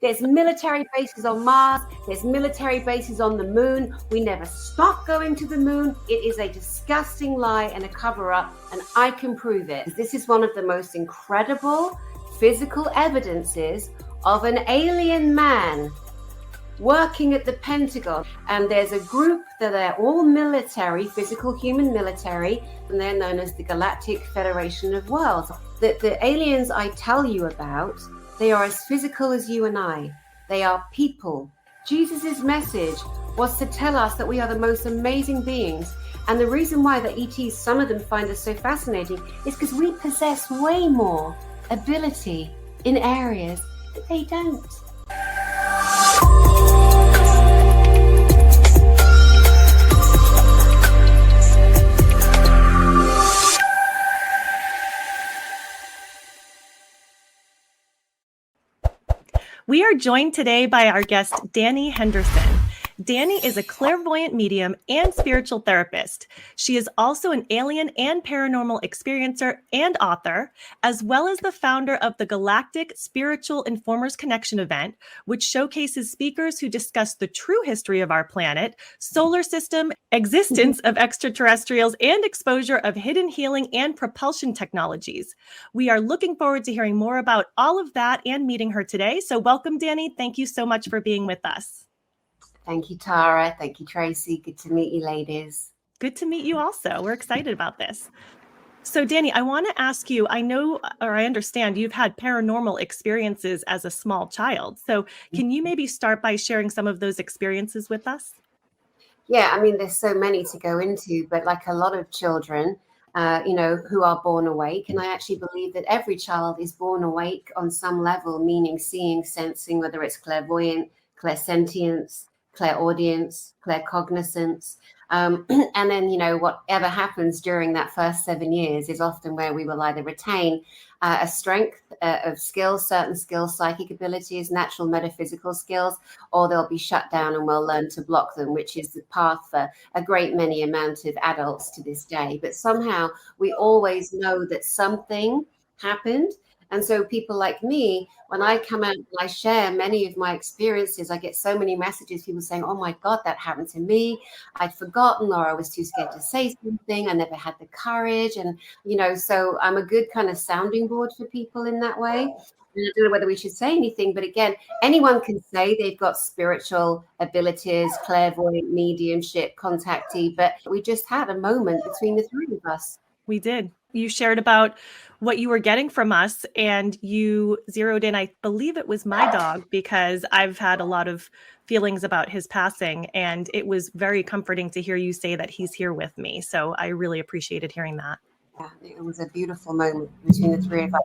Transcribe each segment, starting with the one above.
There's military bases on Mars. There's military bases on the moon. We never stop going to the moon. It is a disgusting lie and a cover-up, and I can prove it. This is one of the most incredible physical evidences of an alien man working at the Pentagon. And there's a group that are all military, physical human military, and they're known as the Galactic Federation of Worlds. The aliens I tell you about, they are as physical as you and I. They are people. Jesus' message was to tell us that we are the most amazing beings. And the reason why the ETs, some of them find us so fascinating, is because we possess way more ability in areas that they don't. We are joined today by our guest, Danny Henderson. Danny is a clairvoyant medium and spiritual therapist. She is also an alien and paranormal experiencer and author, as well as the founder of the Galactic Spiritual Informers Connection event, which showcases speakers who discuss the true history of our planet, solar system, existence of extraterrestrials, and exposure of hidden healing and propulsion technologies. We are looking forward to hearing more about all of that and meeting her today. So welcome, Danny. Thank you so much for being with us. Thank you, Tara. Thank you, Tracy. Good to meet you, ladies. Good to meet you also. We're excited about this. So, Danny, I want to ask you, I know, or I understand you've had paranormal experiences as a small child. So can you maybe start by sharing some of those experiences with us? Yeah, I mean, there's so many to go into, but like a lot of children, who are born awake. And I actually believe that every child is born awake on some level, meaning seeing, sensing, whether it's clairvoyant, clairsentience, clairaudience, claircognizance. And then, whatever happens during that first 7 years is often where we will either retain a strength of skills, certain skills, psychic abilities, natural metaphysical skills, or they'll be shut down and we'll learn to block them, which is the path for a great many amount of adults to this day. But somehow we always know that something happened. And so people like me, when I come out and I share many of my experiences, I get so many messages, people saying, oh my God, that happened to me. I'd forgotten, or I was too scared to say something. I never had the courage. And, so I'm a good kind of sounding board for people in that way. And I don't know whether we should say anything, but again, anyone can say they've got spiritual abilities, clairvoyant, mediumship, contactee, but we just had a moment between the three of us. We did. You shared about what you were getting from us, and you zeroed in, I believe it was my dog, because I've had a lot of feelings about his passing, and it was very comforting to hear you say that he's here with me. So I really appreciated hearing that. Yeah, it was a beautiful moment between the three of us.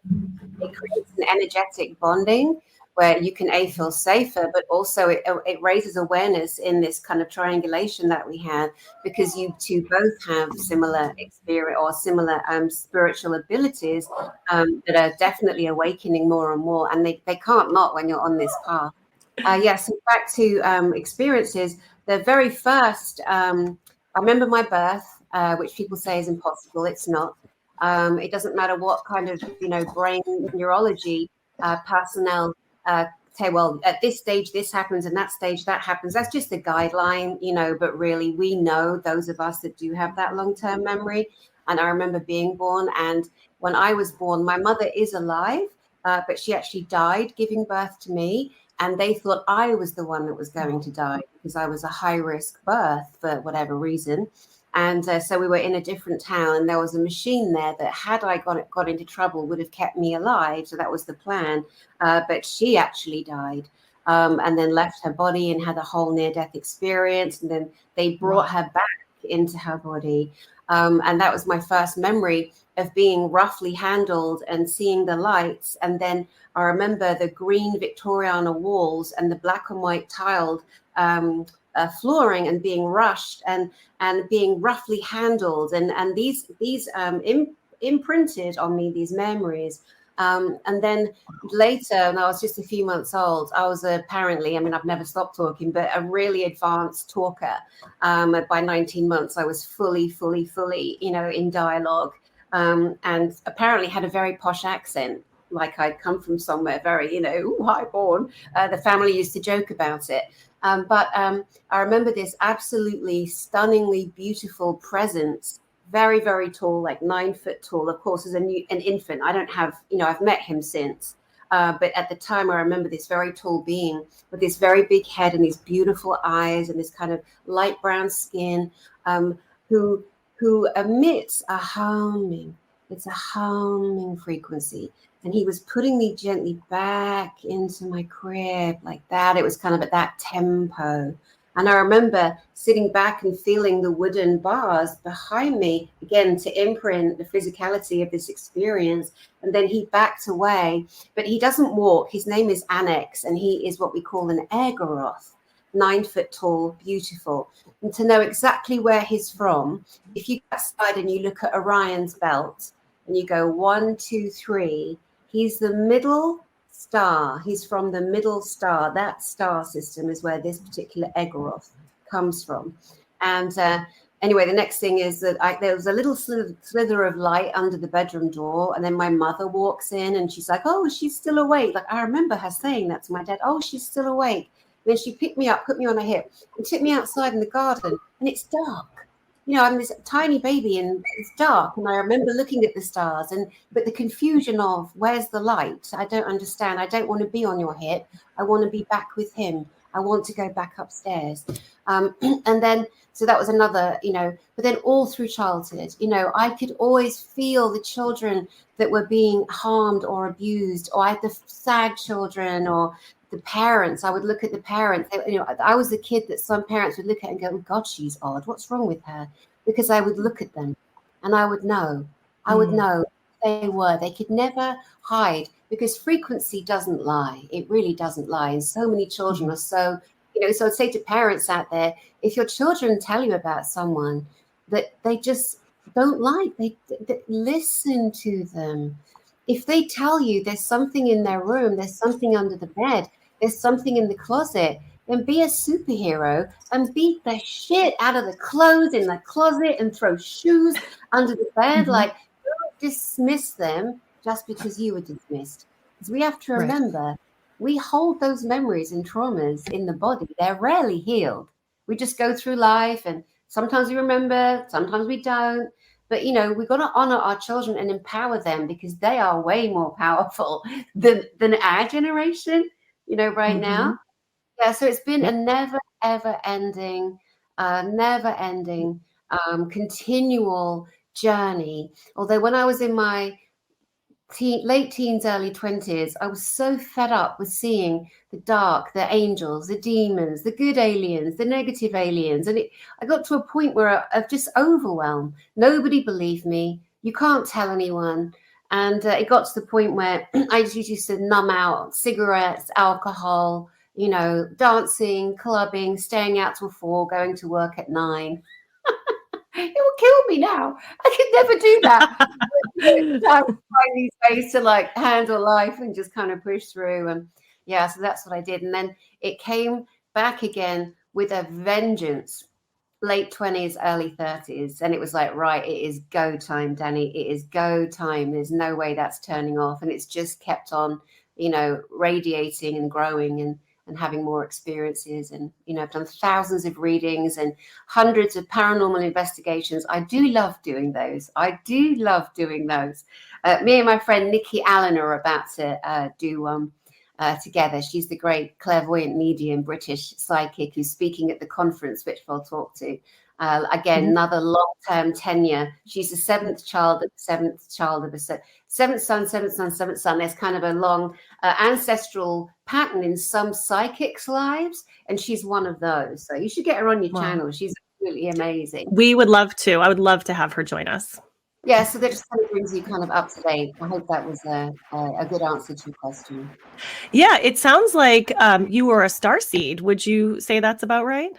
It creates an energetic bonding where you can feel safer, but also it raises awareness in this kind of triangulation that we have, because you two both have similar experience or similar spiritual abilities that are definitely awakening more and more, and they can't not when you're on this path. So back to experiences. The very first, I remember my birth, which people say is impossible. It's not. It doesn't matter what kind of brain neurology personnel say, well, at this stage this happens and that stage that happens. That's just a guideline, but really we know, those of us that do have that long-term memory. And I remember being born, and when I was born, my mother is alive, but she actually died giving birth to me, and they thought I was the one that was going to die because I was a high-risk birth for whatever reason. And so we were in a different town, and there was a machine there that, had I got into trouble, would have kept me alive. So that was the plan. But she actually died and then left her body and had a whole near-death experience. And then they brought her back into her body. And that was my first memory of being roughly handled and seeing the lights. And then I remember the green Victoriana walls and the black and white tiled flooring, and being rushed and being roughly handled, and these imprinted on me, these memories. And then later, when I was just a few months old, I was apparently, I've never stopped talking, but a really advanced talker. By 19 months, I was fully, in dialogue, and apparently had a very posh accent. like I'd come from somewhere very, highborn. The family used to joke about it. But I remember this absolutely stunningly beautiful presence, very, very tall, like 9 foot tall, of course, as an infant. I don't have, I've met him since. But at the time, I remember this very tall being with this very big head and these beautiful eyes and this kind of light brown skin, who emits a humming. It's a humming frequency. And he was putting me gently back into my crib like that. It was kind of at that tempo. And I remember sitting back and feeling the wooden bars behind me, again, to imprint the physicality of this experience. And then he backed away, but he doesn't walk. His name is Annex, and he is what we call an Egoroth, 9 foot tall, beautiful. And to know exactly where he's from, if you go outside and you look at Orion's belt and you go 1, 2, 3, he's the middle star. He's from the middle star. That star system is where this particular Egoroth comes from. And anyway, the next thing is that there was a little slither of light under the bedroom door. And then my mother walks in and she's like, oh, she's still awake. Like, I remember her saying that to my dad. Oh, she's still awake. And then she picked me up, put me on her hip and took me outside in the garden. And it's dark. I'm this tiny baby and it's dark. And I remember looking at the stars but the confusion of where's the light? I don't understand. I don't want to be on your hip. I want to be back with him. I want to go back upstairs. And then, so that was another, but then all through childhood, I could always feel the children that were being harmed or abused, or I had the sad children or the parents. I would look at the parents. I was the kid that some parents would look at and go, oh God, she's odd. What's wrong with her? Because I would look at them and I would know. I would know they were. They could never hide because frequency doesn't lie. It really doesn't lie. And so many children are so, so I'd say to parents out there, if your children tell you about someone that they just don't like, they listen to them. If they tell you there's something in their room, there's something under the bed, there's something in the closet, then be a superhero and beat the shit out of the clothes in the closet and throw shoes under the bed. Like, don't dismiss them just because you were dismissed. Because we have to remember, we hold those memories and traumas in the body. They're rarely healed. We just go through life and sometimes we remember, sometimes we don't. But, we've got to honor our children and empower them because they are way more powerful than our generation, right now. Yeah, so it's been a never, ever ending, continual journey. Although when I was in my late teens, early 20s, I was so fed up with seeing the dark, the angels, the demons, the good aliens, the negative aliens. And I got to a point where I've just overwhelmed. Nobody believed me. You can't tell anyone. And it got to the point where I just used to numb out cigarettes, alcohol, dancing, clubbing, staying out till 4, going to work at 9. It will kill me now. I could never do that. I would find these ways to handle life and just kind of push through. And yeah, so that's what I did. And then it came back again with a vengeance, late 20s, early 30s. And it was like, right, it is go time, Danny. It is go time. There's no way that's turning off. And it's just kept on, radiating and growing and having more experiences. And, I've done thousands of readings and hundreds of paranormal investigations. I do love doing those. Me and my friend Nikki Allen are about to do one together. She's the great clairvoyant medium, British psychic who's speaking at the conference, which we'll talk to. Another long-term tenure. She's the seventh son. There's kind of a long ancestral pattern in some psychics' lives, and she's one of those. So you should get her on your channel. She's absolutely amazing. We would love to. I would love to have her join us. Yeah, so that just kind of brings you kind of up to date. I hope that was a good answer to your question. Yeah, it sounds like you were a starseed. Would you say that's about right?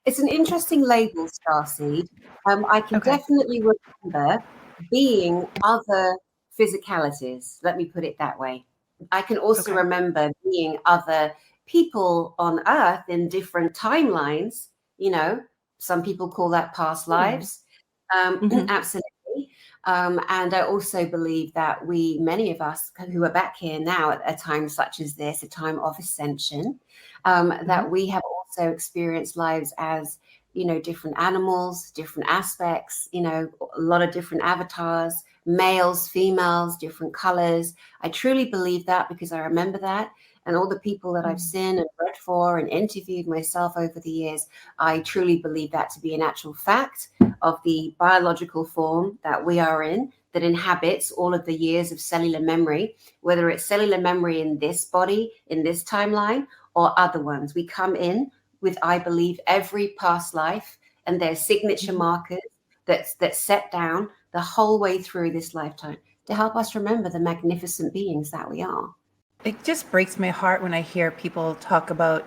It's an interesting label, starseed. I can definitely remember being other physicalities. Let me put it that way. I can also remember being other people on Earth in different timelines. Some people call that past lives. Absolutely. And I also believe that many of us who are back here now at a time such as this, a time of ascension, that we have also experienced lives as, different animals, different aspects, a lot of different avatars, males, females, different colors. I truly believe that because I remember that. And all the people that I've seen and read for and interviewed myself over the years, I truly believe that to be an actual fact of the biological form that we are in, that inhabits all of the years of cellular memory, whether it's cellular memory in this body, in this timeline, or other ones. We come in with, I believe, every past life and their signature markers that's set down the whole way through this lifetime to help us remember the magnificent beings that we are. It just breaks my heart when I hear people talk about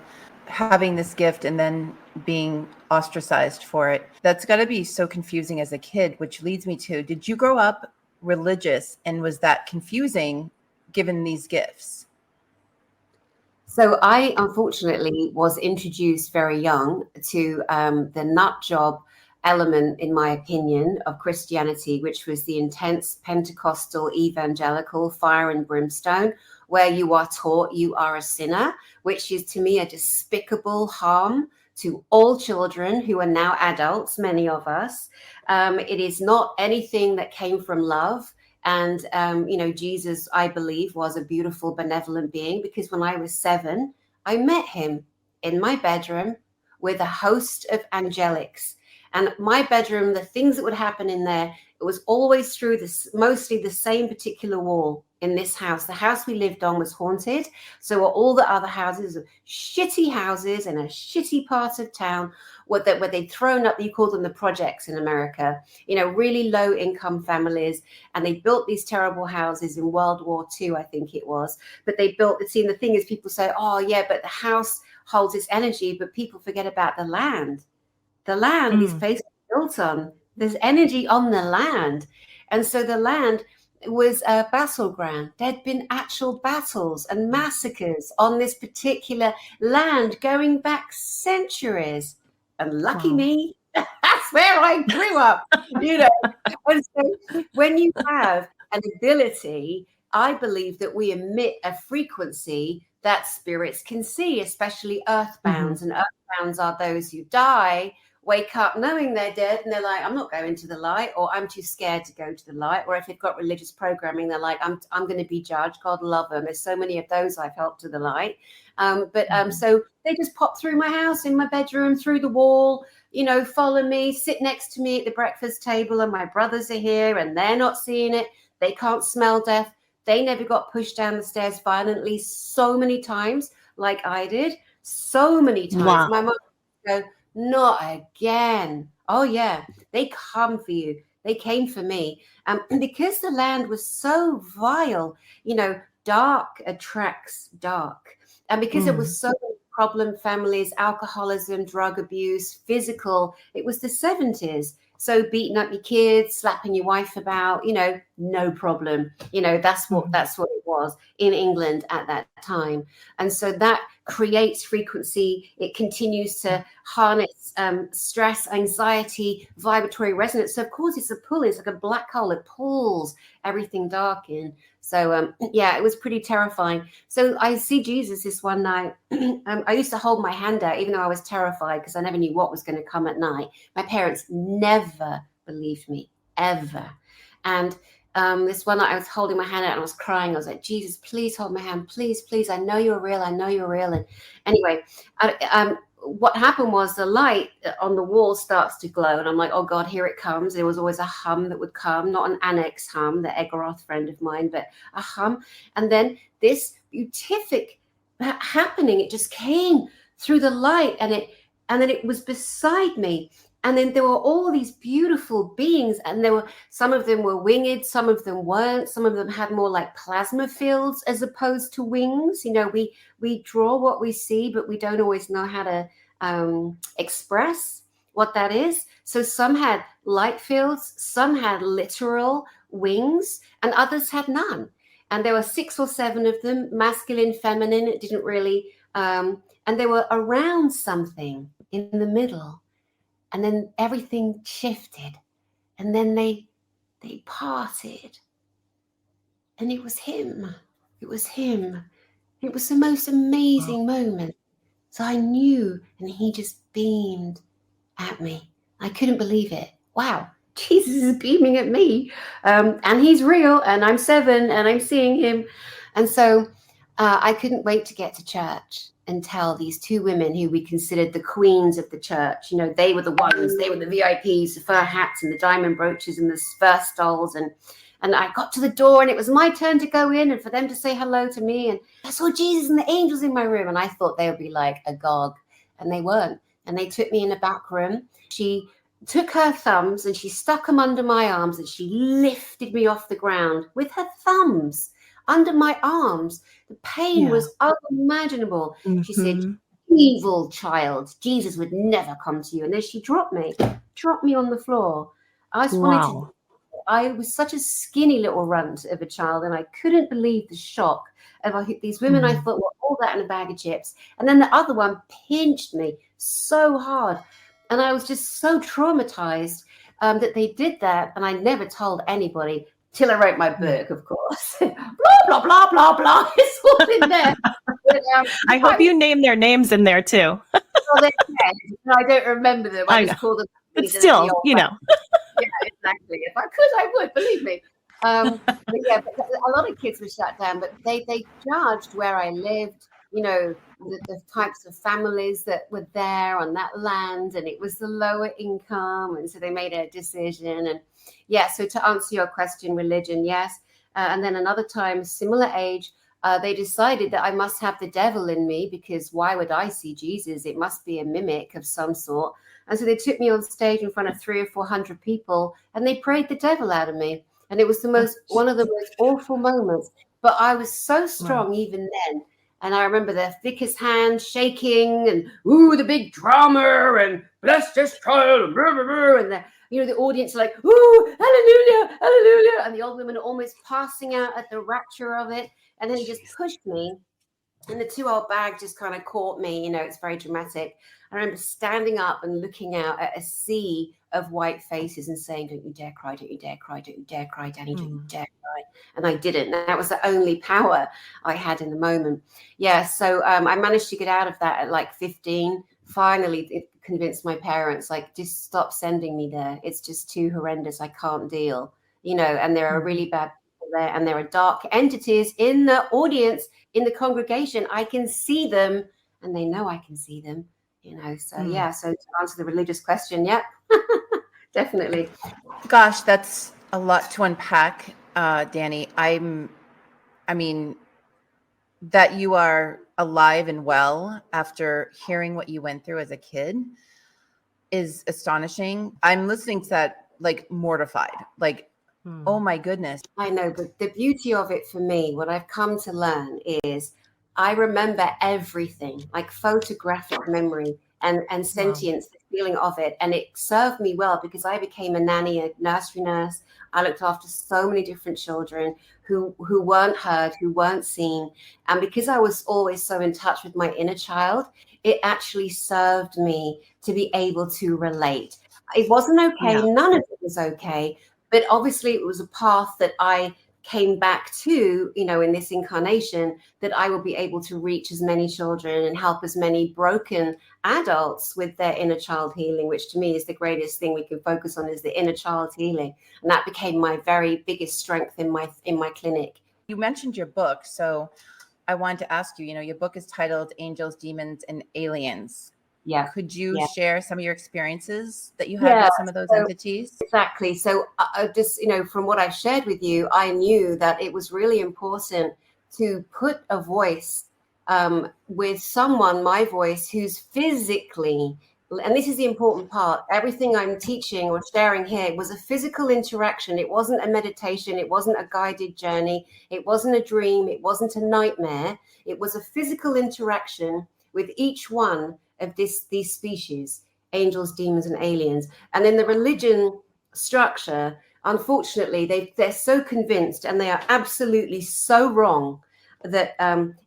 having this gift and then being ostracized for it. That's got to be so confusing as a kid, which leads me to, did you grow up religious, and was that confusing given these gifts? So I, unfortunately, was introduced very young to the nut job element, in my opinion, of Christianity, which was the intense Pentecostal evangelical fire and brimstone, where you are taught you are a sinner, which is to me a despicable harm to all children who are now adults, many of us. It is not anything that came from love. And, Jesus, I believe, was a beautiful, benevolent being, because when I was 7, I met him in my bedroom with a host of angelics. And my bedroom, the things that would happen in there, it was always through mostly the same particular wall in this house. The house we lived on was haunted. So were all the other houses, shitty houses in a shitty part of town where they'd thrown up, you call them the projects in America, really low income families. And they built these terrible houses in World War II, I think it was. But they built, the thing is, people say, oh yeah, but the house holds its energy, but people forget about the land. The land these places are built on, there's energy on the land. And so the land was a battleground. There'd been actual battles and massacres on this particular land going back centuries. And lucky me, that's where I grew up, And so when you have an ability, I believe that we emit a frequency that spirits can see, especially earthbounds. And earthbounds are those who die, wake up knowing they're dead, and they're like, I'm not going to the light, or I'm too scared to go to the light. Or if they've got religious programming, they're like, I'm going to be judged. God love them. There's so many of those I've helped to the light. So they just pop through my house, in my bedroom, through the wall, follow me, sit next to me at the breakfast table, and my brothers are here and they're not seeing it. They can't smell death. They never got pushed down the stairs violently so many times like I did. So many times. Wow. My mom would go, not again. Oh, yeah. They come for you. They came for me. Because the land was so vile, dark attracts dark. And because it was so many problem families, alcoholism, drug abuse, physical, it was the 70s. So beating up your kids, slapping your wife about, no problem. That's what it was in England at that time. And so that creates frequency. It continues to harness stress, anxiety, vibratory resonance. So of course it's a pull. It's like a black hole. It pulls everything dark in. So it was pretty terrifying. So I see Jesus this one night. I used to hold my hand out, even though I was terrified because I never knew what was going to come at night. My parents never believed me, ever. And this one night I was holding my hand out and I was crying. I was like, Jesus, please hold my hand. Please, please. I know you're real. I know you're real. And anyway, what happened was the light on the wall starts to glow. And I'm like, oh, God, here it comes. There was always a hum that would come, not an annex hum, the Egoroth friend of mine, but a hum. And then this beatific happening, it just came through the light and then it was beside me. And then there were all these beautiful beings, and some of them were winged, some of them weren't. Some of them had more like plasma fields as opposed to wings. We draw what we see, but we don't always know how to express what that is. So some had light fields, some had literal wings, and others had none. And there were 6 or 7 of them, masculine, feminine. It didn't really, and they were around something in the middle. And then everything shifted, and then they they parted. And it was him. It was him. It was the most amazing moment. So I knew, and he just beamed at me. I couldn't believe it. Wow, Jesus is beaming at me. And he's real, and I'm 7, and I'm seeing him. And so I couldn't wait to get to church and tell these 2 women who we considered the queens of the church. You know, they were the ones, they were the VIPs, the fur hats and the diamond brooches and the fur stoles. And I got to the door, and it was my turn to go in and for them to say hello to me. And I saw Jesus and the angels in my room, and I thought they would be like agog, and they weren't. And they took me in a back room. She took her thumbs and she stuck them under my arms, and she lifted me off the ground with her thumbs under my arms. The pain was unimaginable. She said, evil child, Jesus would never come to you. And then she dropped me on the floor. I just wanted to. I was such a skinny little runt of a child, and I couldn't believe the shock of these women I thought were all that in a bag of chips. And then the other one pinched me so hard. And I was just so traumatized that they did that. And I never told anybody till I wrote my book, of course. Blah, blah, blah, blah, blah. It's all in there. But, I hope you name their names in there too. Well, they're dead. I don't remember them. I just call them. But still, you know. Yeah, exactly. If I could, I would, believe me. But a lot of kids were shut down, but they judged where I lived, you know, the types of families that were there on that land, and it was the lower income, and so they made a decision. And so to answer your question, religion, yes. And then another time, similar age, they decided that I must have the devil in me, because why would I see Jesus? It must be a mimic of some sort. And so they took me on stage in front of 300 or 400 people, and they prayed the devil out of me. And it was one of the most awful moments. But I was so strong even then. And I remember the vicar's hand shaking, and the big drama, and bless this child, and blah, blah, blah, and the audience like, hallelujah, hallelujah. And the old women are almost passing out at the rapture of it. And then he just pushed me, and the 2-old bag just kind of caught me. You know, it's very dramatic. I remember standing up and looking out at a sea of white faces and saying, don't you dare cry, don't you dare cry, don't you dare cry, Danny, don't you dare cry. And I didn't. And that was the only power I had in the moment. So I managed to get out of that at like 15. Finally, it convinced my parents, like, just stop sending me there. It's just too horrendous. I can't deal, you know, and there are really bad people there, and there are dark entities in the audience, in the congregation. I can see them, and they know I can see them. You know, so so to answer the religious question, definitely. Gosh, that's a lot to unpack, Danny. I mean, that you are alive and well after hearing what you went through as a kid is astonishing. I'm listening to that, like, mortified, like, oh my goodness. I know, but the beauty of it for me, what I've come to learn is I remember everything, like photographic memory and sentience, the feeling of it. And it served me well, because I became a nanny, a nursery nurse. I looked after so many different children who weren't heard, who weren't seen. And because I was always so in touch with my inner child, it actually served me to be able to relate. It wasn't okay. None of it was okay. But obviously it was a path that I came back to, you know, in this incarnation, that I will be able to reach as many children and help as many broken adults with their inner child healing, which to me is the greatest thing we can focus on, is the inner child healing. And that became my very biggest strength in my clinic. You mentioned your book, so I wanted to ask you, you know, your book is titled Angels, Demons, and Aliens. Yeah. Could you share some of your experiences that you had with some of those entities? Exactly. So just, you know, from what I've shared with you, I knew that it was really important to put a voice with someone, my voice, who's physically, and this is the important part, everything I'm teaching or sharing here was a physical interaction. It wasn't a meditation. It wasn't a guided journey. It wasn't a dream. It wasn't a nightmare. It was a physical interaction with each one of these species, angels, demons, and aliens. And in the religion structure, unfortunately, they're so convinced, and they are absolutely so wrong, that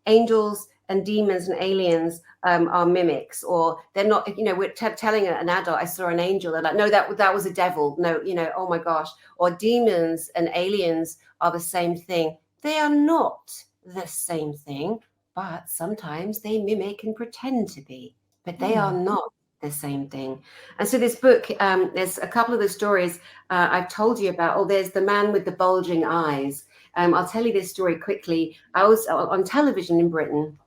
angels and demons and aliens are mimics, or they're not, we're telling an adult, I saw an angel. They're like, no, that was a devil. No, oh my gosh. Or demons and aliens are the same thing. They are not the same thing, but sometimes they mimic and pretend to be, but they are not the same thing. And so this book, there's a couple of the stories I've told you about. Oh, there's the man with the bulging eyes. I'll tell you this story quickly. I was on television in Britain,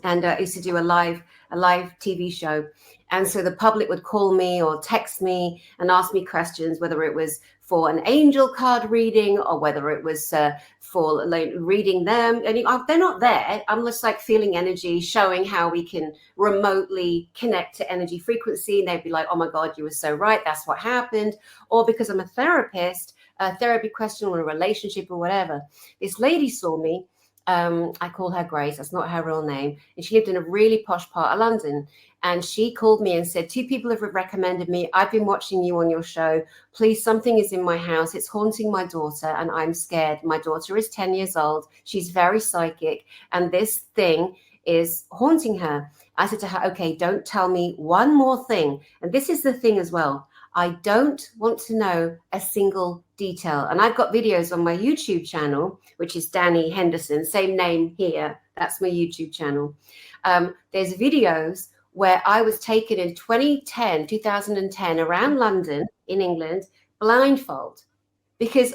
and I used to do a live TV show. And so the public would call me or text me and ask me questions, whether it was for an angel card reading or whether it was for like reading them. And they're not there. I'm just like feeling energy, showing how we can remotely connect to energy frequency. And they'd be like, oh my God, you were so right. That's what happened. Or because I'm a therapist, a therapy question or a relationship or whatever. This lady saw me. I call her Grace. That's not her real name. And she lived in a really posh part of London. And she called me and said, 2 people have recommended me. I've been watching you on your show. Please, something is in my house. It's haunting my daughter and I'm scared. My daughter is 10 years old. She's very psychic. And this thing is haunting her. I said to her, okay, don't tell me one more thing. And this is the thing as well. I don't want to know a single detail. And I've got videos on my YouTube channel, which is Danny Henderson, same name here. That's my YouTube channel. There's videos where I was taken in 2010 around London in England, blindfold, because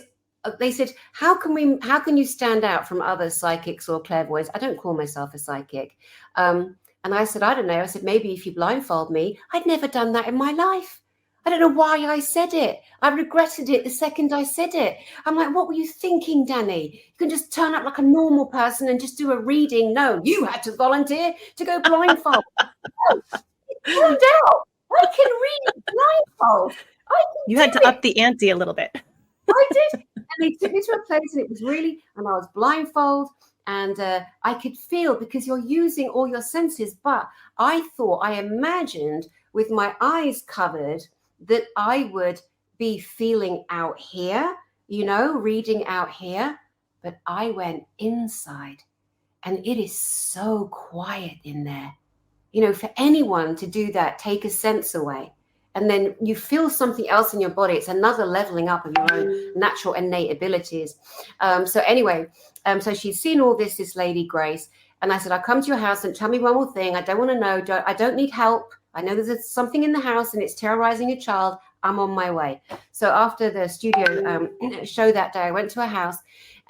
they said, how can you stand out from other psychics or clairvoyants? I don't call myself a psychic. And I said, I don't know. I said, maybe if you blindfold me. I'd never done that in my life. I don't know why I said it. I regretted it the second I said it. I'm like, what were you thinking, Danny? You can just turn up like a normal person and just do a reading. No, you had to volunteer to go blindfold. No, it turned out I can read blindfold. You had to up the ante a little bit. I did. And they took me to a place and it was really, and I was blindfold and I could feel, because you're using all your senses. But I imagined with my eyes covered that I would be feeling out here, reading out here. But I went inside and it is so quiet in there. For anyone to do that, take a sense away. And then you feel something else in your body. It's another leveling up of your own natural innate abilities. So she's seen all this lady, Grace. And I said, I'll come to your house and tell me one more thing. I don't want to know. I don't need help. I know there's something in the house and it's terrorizing a child. I'm on my way. So after the studio show that day, I went to her house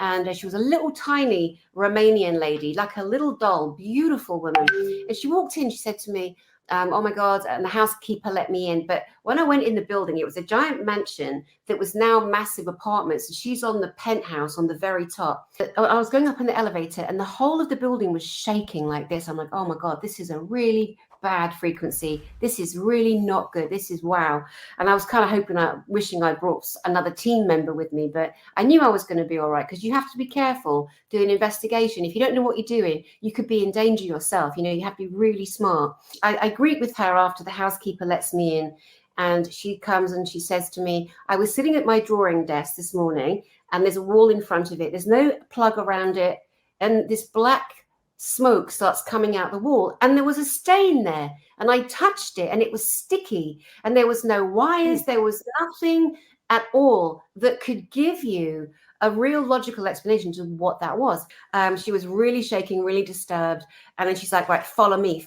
and she was a little tiny Romanian lady, like a little doll, beautiful woman. And she walked in, she said to me, oh my God, and the housekeeper let me in. But when I went in the building, it was a giant mansion that was now massive apartments. And she's on the penthouse on the very top. I was going up in the elevator and the whole of the building was shaking like this. I'm like, oh my God, this is a really bad frequency. This is really not good. This is wow. And I was kind of wishing I brought another team member with me, but I knew I was going to be all right, because you have to be careful doing an investigation. If you don't know what you're doing, you could be in danger yourself. You have to be really smart. I greet with her after the housekeeper lets me in, and she comes and she says to me, I was sitting at my drawing desk this morning and there's a wall in front of it. There's no plug around it. And this black smoke starts coming out the wall, and there was a stain there, and I touched it and it was sticky, and there was no wires, there was nothing at all that could give you a real logical explanation to what that was. She was really shaking, really disturbed, and then she's like, right, follow me.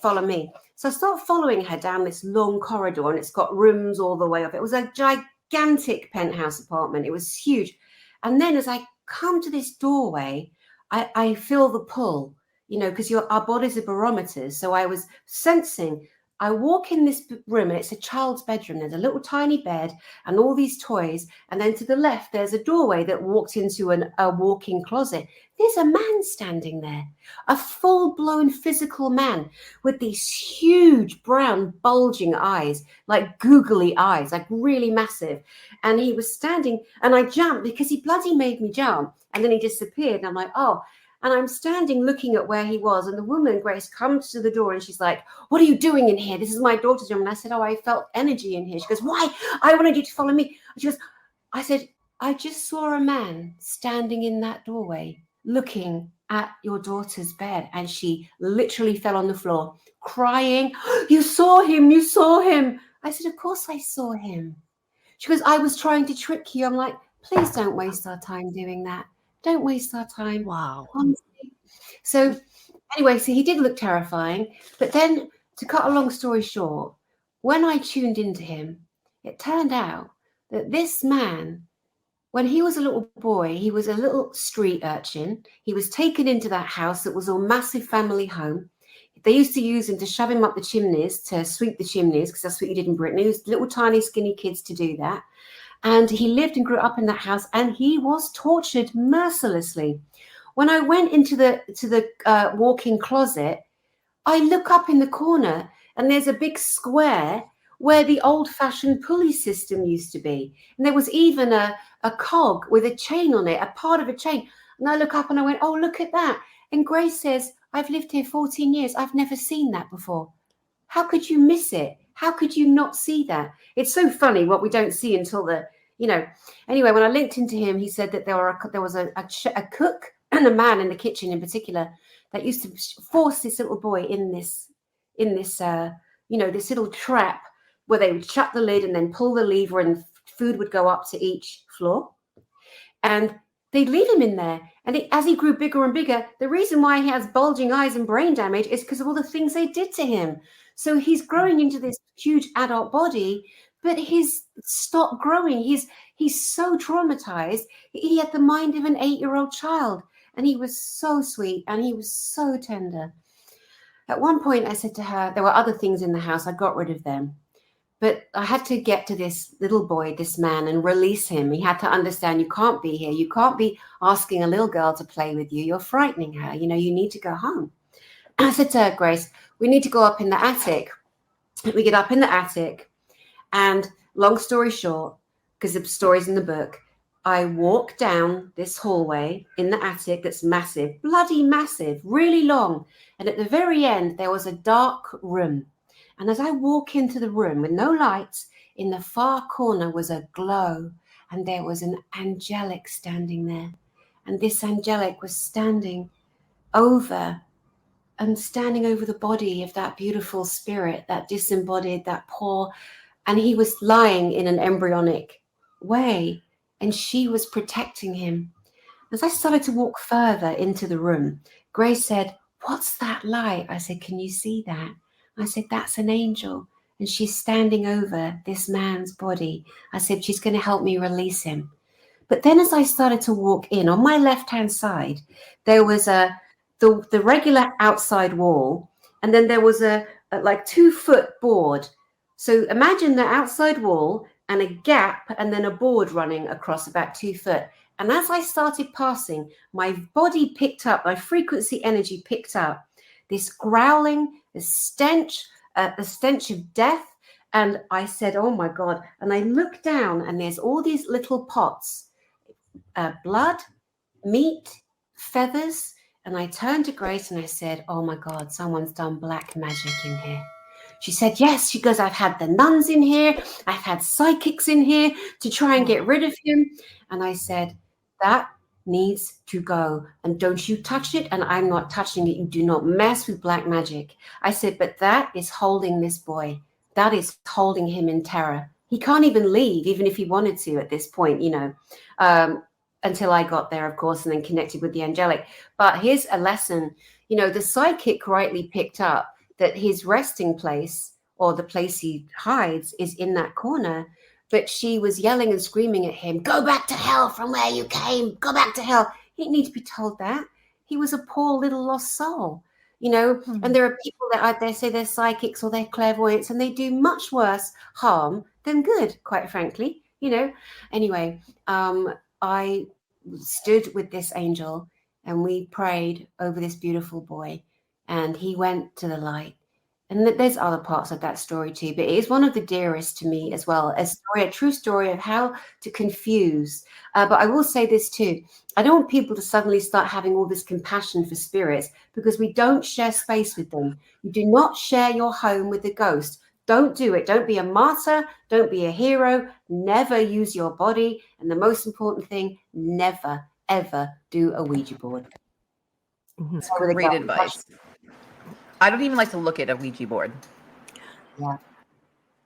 So I start following her down this long corridor, and it's got rooms all the way up. It was a gigantic penthouse apartment. It was huge. And then as I come to this doorway, I feel the pull, because our bodies are barometers. So I was sensing, I walk in this room and it's a child's bedroom. There's a little tiny bed and all these toys. And then to the left, there's a doorway that walks into a walk-in closet. There's a man standing there, a full-blown physical man with these huge brown bulging eyes, like googly eyes, like really massive. And he was standing, and I jumped because he bloody made me jump. And then he disappeared. And I'm like, oh. And I'm standing looking at where he was. And the woman, Grace, comes to the door and she's like, what are you doing in here? This is my daughter's room. And I said, oh, I felt energy in here. She goes, why? I wanted you to follow me. She goes, I said, I just saw a man standing in that doorway looking at your daughter's bed. And she literally fell on the floor crying. You saw him. You saw him. I said, of course I saw him. She goes, I was trying to trick you. I'm like, please don't waste our time doing that. Don't waste our time. Wow. Honestly. So anyway, so he did look terrifying. But then, to cut a long story short, when I tuned into him, it turned out that this man, when he was a little boy, he was a little street urchin. He was taken into that house that was a massive family home. They used to use him to shove him up the chimneys, to sweep the chimneys, because that's what you did in Britain. He was little tiny skinny kids to do that. And he lived and grew up in that house, and he was tortured mercilessly. When I went into the walk-in closet, I look up in the corner and there's a big square where the old-fashioned pulley system used to be. And there was even a cog with a chain on it, a part of a chain. And I look up and I went, oh, look at that. And Grace says, I've lived here 14 years. I've never seen that before. How could you miss it? How could you not see that? It's so funny what we don't see until anyway, when I linked into him, he said that there was a cook and a man in the kitchen in particular that used to force this little boy in this this little trap where they would shut the lid and then pull the lever and food would go up to each floor. And they'd leave him in there. And as he grew bigger and bigger, the reason why he has bulging eyes and brain damage is because of all the things they did to him. So he's growing into this huge adult body, but he's stopped growing. He's so traumatized. He had the mind of an 8-year-old child. And he was so sweet and he was so tender. At one point, I said to her, there were other things in the house. I got rid of them. But I had to get to this little boy, this man, and release him. He had to understand, you can't be here. You can't be asking a little girl to play with you. You're frightening her. You need to go home. I said to her, Grace, we need to go up in the attic. We get up in the attic. And long story short, because the story's in the book, I walk down this hallway in the attic that's massive, bloody massive, really long. And at the very end, there was a dark room. And as I walk into the room with no lights, in the far corner was a glow. And there was an angelic standing there. And this angelic was standing over the body of that beautiful spirit, that disembodied, that poor. And he was lying in an embryonic way. And she was protecting him. As I started to walk further into the room, Grace said, what's that light? I said, can you see that? I said, that's an angel. And she's standing over this man's body. I said, she's going to help me release him. But then as I started to walk in, on my left-hand side, there was the regular outside wall. And then there was a 2-foot board. So imagine the outside wall and a gap and then a board running across about 2 foot. And as I started passing, my body picked up, my frequency energy picked up this growling, the stench of death. And I said, oh my God. And I looked down and there's all these little pots, blood, meat, feathers. And I turned to Grace and I said, oh my God, someone's done black magic in here. She said, yes. She goes, I've had the nuns in here. I've had psychics in here to try and get rid of him. And I said, that needs to go. And don't you touch it. And I'm not touching it. You do not mess with black magic. I said, but that is holding this boy. That is holding him in terror. He can't even leave, even if he wanted to at this point, until I got there, of course, and then connected with the angelic. But here's a lesson. The psychic rightly picked up that his resting place, or the place he hides, is in that corner. But she was yelling and screaming at him, go back to hell from where you came, go back to hell. He didn't need to be told that. He was a poor little lost soul, and there are people that out there say they're psychics or they're clairvoyants, and they do much worse harm than good, quite frankly, Anyway, I stood with this angel and we prayed over this beautiful boy. And he went to the light. And there's other parts of that story too, but it is one of the dearest to me as well. A true story of how to confuse. But I will say this too. I don't want people to suddenly start having all this compassion for spirits because we don't share space with them. You do not share your home with the ghost. Don't do it. Don't be a martyr. Don't be a hero. Never use your body. And the most important thing, never, ever do a Ouija board. That's great advice. I don't even like to look at a Ouija board. Yeah.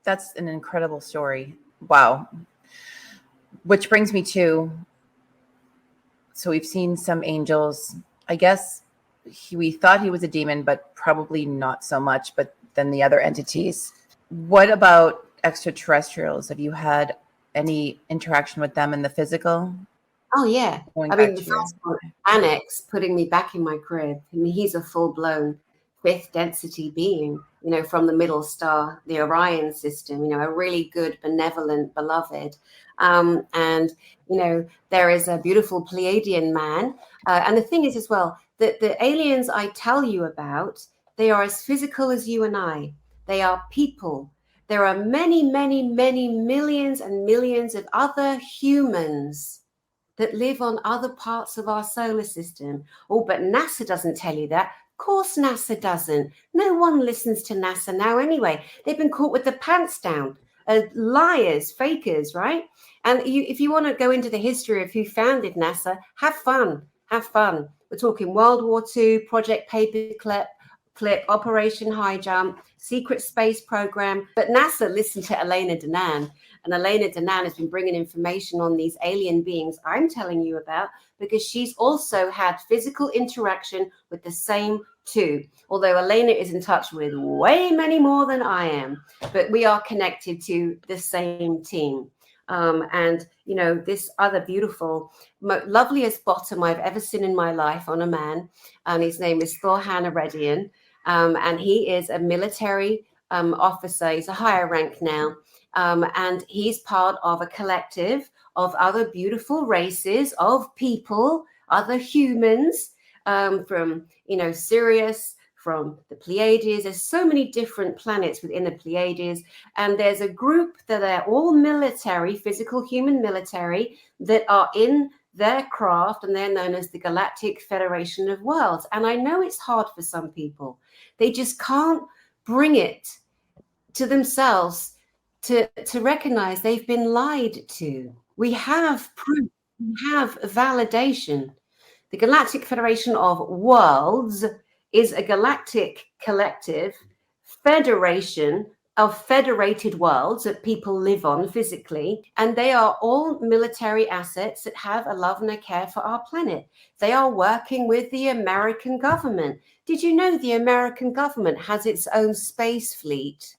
That's an incredible story. Wow. Which brings me to, so we've seen some angels. I guess we thought he was a demon, but probably not so much. But then the other entities. What about extraterrestrials? Have you had any interaction with them in the physical? Oh, yeah. Going I back mean, the to your- first one, Annex, putting me back in my crib. I mean, he's a full-blown fifth density being, from the middle star, the Orion system, a really good, benevolent, beloved. And, there is a beautiful Pleiadian man. And the thing is as well, that the aliens I tell you about, they are as physical as you and I. They are people. There are many, many, many millions and millions of other humans that live on other parts of our solar system. Oh, but NASA doesn't tell you that. Of course NASA doesn't. No one listens to NASA now anyway. They've been caught with the pants down. Liars, fakers, right? And if you want to go into the history of who founded NASA, have fun. Have fun. We're talking World War II, Project Paperclip, Operation High Jump, Secret Space Program. But NASA listened to Elena Danaan. And Elena Danaan has been bringing information on these alien beings I'm telling you about, because she's also had physical interaction with the same two. Although Elena is in touch with way many more than I am, but we are connected to the same team. And, this other beautiful, loveliest bottom I've ever seen in my life on a man, and his name is Thor Hanaredian, and he is a military officer. He's a higher rank now. And he's part of a collective of other beautiful races of people, other humans, from, Sirius, from the Pleiades. There's so many different planets within the Pleiades. And there's a group that are all military, physical human military, that are in their craft, and they're known as the Galactic Federation of Worlds. And I know it's hard for some people. They just can't bring it to themselves to recognize they've been lied to. We have proof, we have validation. The Galactic Federation of Worlds is a galactic collective federation of federated worlds that people live on physically, and they are all military assets that have a love and a care for our planet. They are working with the American government. Did you know the American government has its own space fleet?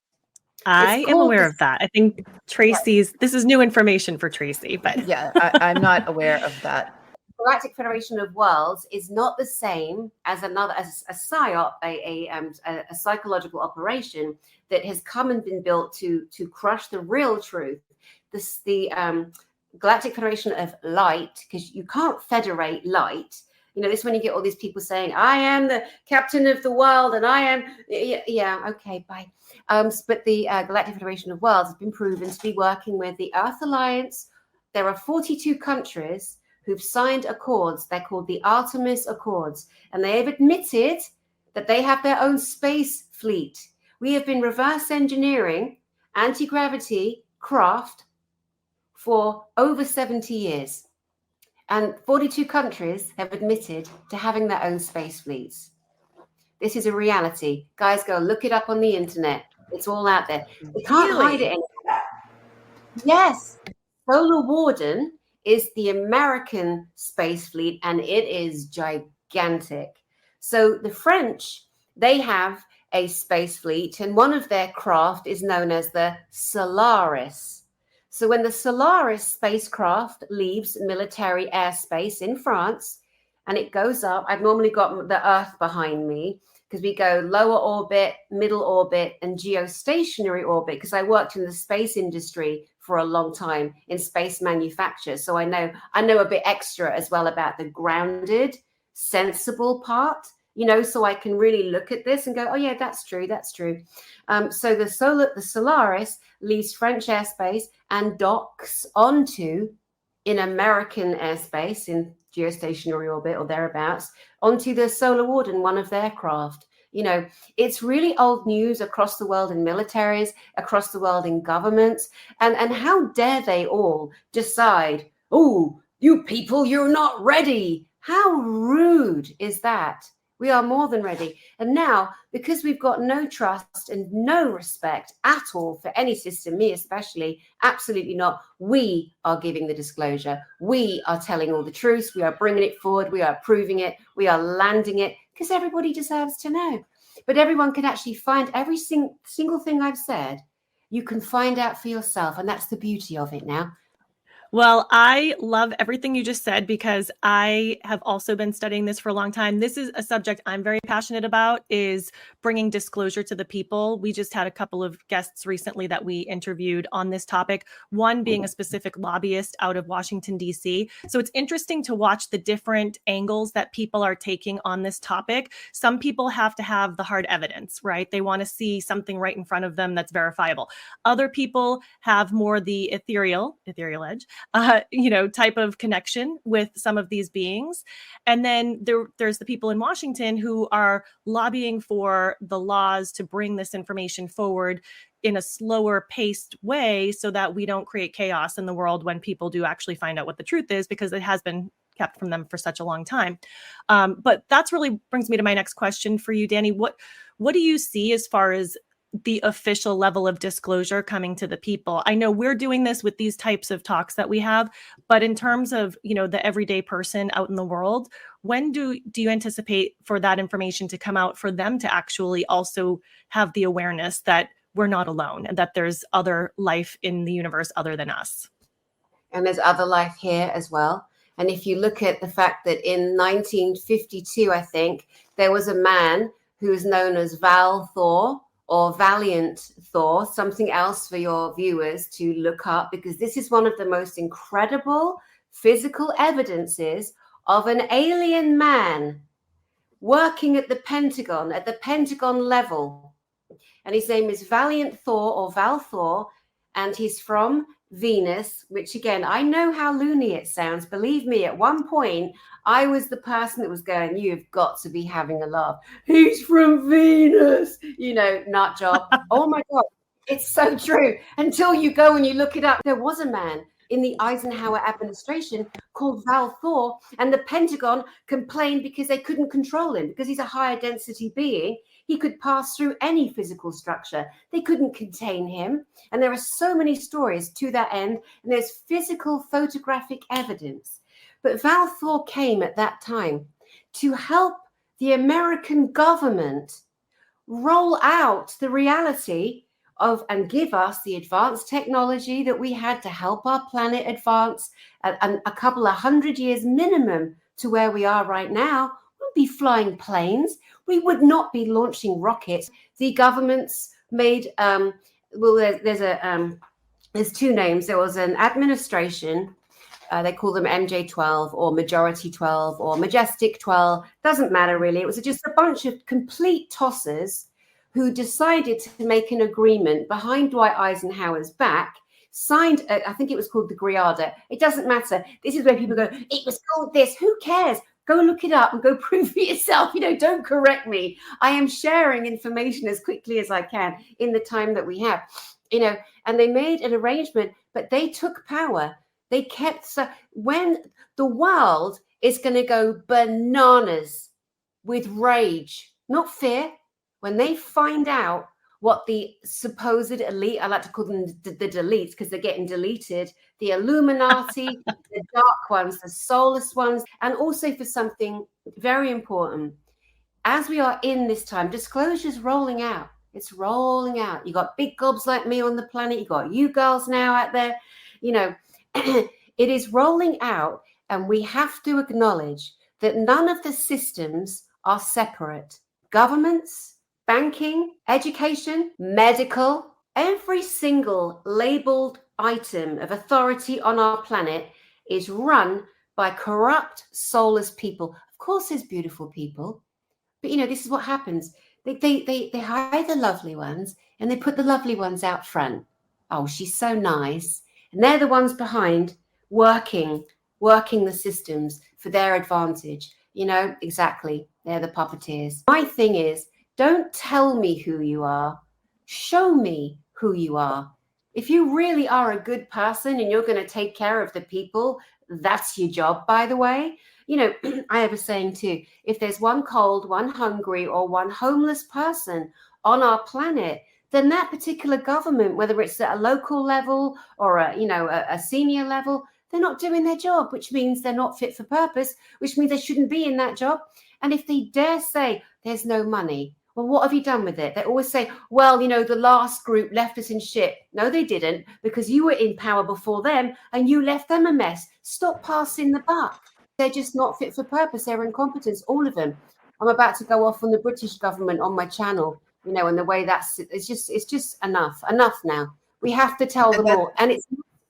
I am aware of that. I think Tracy's, this is new information for Tracy, but yeah, I'm not aware of that. Galactic Federation of Worlds is not the same as a psyop, a psychological operation that has come and been built to crush the real truth. The Galactic Federation of Light, because you can't federate light. This is when you get all these people saying, I am the captain of the world and I am, yeah, okay, bye. But the Galactic Federation of Worlds has been proven to be working with the Earth Alliance. There are 42 countries who've signed accords. They're called the Artemis Accords. And they have admitted that they have their own space fleet. We have been reverse engineering anti-gravity craft for over 70 years. And 42 countries have admitted to having their own space fleets. This is a reality. Guys, go look it up on the internet. It's all out there. We can't hide it anymore. Yes. Solar Warden is the American space fleet, and it is gigantic. So the French, they have a space fleet, and one of their craft is known as the Solaris. So when the Solaris spacecraft leaves military airspace in France and it goes up, I've normally got the Earth behind me because we go lower orbit, middle orbit, and geostationary orbit, because I worked in the space industry for a long time in space manufacture. So I know a bit extra as well about the grounded, sensible part, so I can really look at this and go, oh yeah, that's true. So the Solaris leaves French airspace and docks onto, in American airspace, in geostationary orbit or thereabouts, onto the Solar Warden, one of their craft. It's really old news across the world in militaries, across the world in governments. And how dare they all decide, oh, you people, you're not ready. How rude is that? We are more than ready. And now, because we've got no trust and no respect at all for any system, me especially, absolutely not, we are giving the disclosure. We are telling all the truth. We are bringing it forward. We are proving it. We are landing it, because everybody deserves to know. But everyone can actually find every single thing I've said. You can find out for yourself. And that's the beauty of it now. Well, I love everything you just said, because I have also been studying this for a long time. This is a subject I'm very passionate about, is bringing disclosure to the people. We just had a couple of guests recently that we interviewed on this topic, one being a specific lobbyist out of Washington, D.C. So it's interesting to watch the different angles that people are taking on this topic. Some people have to have the hard evidence, right? They want to see something right in front of them that's verifiable. Other people have more the ethereal edge, type of connection with some of these beings. And then there's the people in Washington who are lobbying for the laws to bring this information forward in a slower paced way, so that we don't create chaos in the world when people do actually find out what the truth is, because it has been kept from them for such a long time. But that's really brings me to my next question for you, Danny. What do you see as far as the official level of disclosure coming to the people? I know we're doing this with these types of talks that we have, but in terms of, the everyday person out in the world, when do you anticipate for that information to come out, for them to actually also have the awareness that we're not alone and that there's other life in the universe other than us? And there's other life here as well. And if you look at the fact that in 1952, I think, there was a man who was known as Val Thor, or Valiant Thor, something else for your viewers to look up, because this is one of the most incredible physical evidences of an alien man working at the Pentagon level. And his name is Valiant Thor, or Val Thor, and he's from Venus, which again, I know how loony it sounds. Believe me, at one point, I was the person that was going, you've got to be having a laugh. He's from Venus, nut job. Oh my God, it's so true. Until you go and you look it up. There was a man in the Eisenhower administration called Val Thor, and the Pentagon complained because they couldn't control him, because he's a higher density being. He could pass through any physical structure. They couldn't contain him. And there are so many stories to that end. And there's physical photographic evidence. But Val Thor came at that time to help the American government roll out the reality of and give us the advanced technology that we had to help our planet advance and a couple of 100 years minimum to where we are right now. We'll be flying planes. We would not be launching rockets. The governments made there's two names. There was an administration, they call them MJ12 or Majority 12 or Majestic 12. Doesn't matter really. It was just a bunch of complete tossers who decided to make an agreement behind Dwight Eisenhower's back, signed, I think it was called the Griada. It doesn't matter. This is where people go, it was called this. Who cares? Go look it up and go prove for yourself. Don't correct me. I am sharing information as quickly as I can in the time that we have, and they made an arrangement, but they took power. They kept, when the world is going to go bananas with rage, not fear, when they find out what the supposed elite, I like to call them the deletes because they're getting deleted, the Illuminati, the dark ones, the soulless ones, and also for something very important. As we are in this time, disclosure's rolling out. It's rolling out. You got big gobs like me on the planet. You got you girls now out there. It is rolling out, and we have to acknowledge that none of the systems are separate. Governments, banking, education, medical, every single labeled item of authority on our planet is run by corrupt, soulless people. Of course, there's beautiful people, but this is what happens. They hire the lovely ones and they put the lovely ones out front. Oh, she's so nice. And they're the ones behind working the systems for their advantage. Exactly. They're the puppeteers. My thing is, don't tell me who you are. Show me who you are. If you really are a good person and you're going to take care of the people, that's your job, by the way. I have a saying too, if there's one cold, one hungry, or one homeless person on our planet, then that particular government, whether it's at a local level or a senior level, they're not doing their job, which means they're not fit for purpose, which means they shouldn't be in that job. And if they dare say there's no money, well, what have you done with it? They always say, well, the last group left us in shit. No, they didn't, because you were in power before them and you left them a mess. Stop passing the buck. They're just not fit for purpose. They're incompetent, all of them. I'm about to go off on the British government on my channel, and the way it's just enough now. We have to tell them all. And it's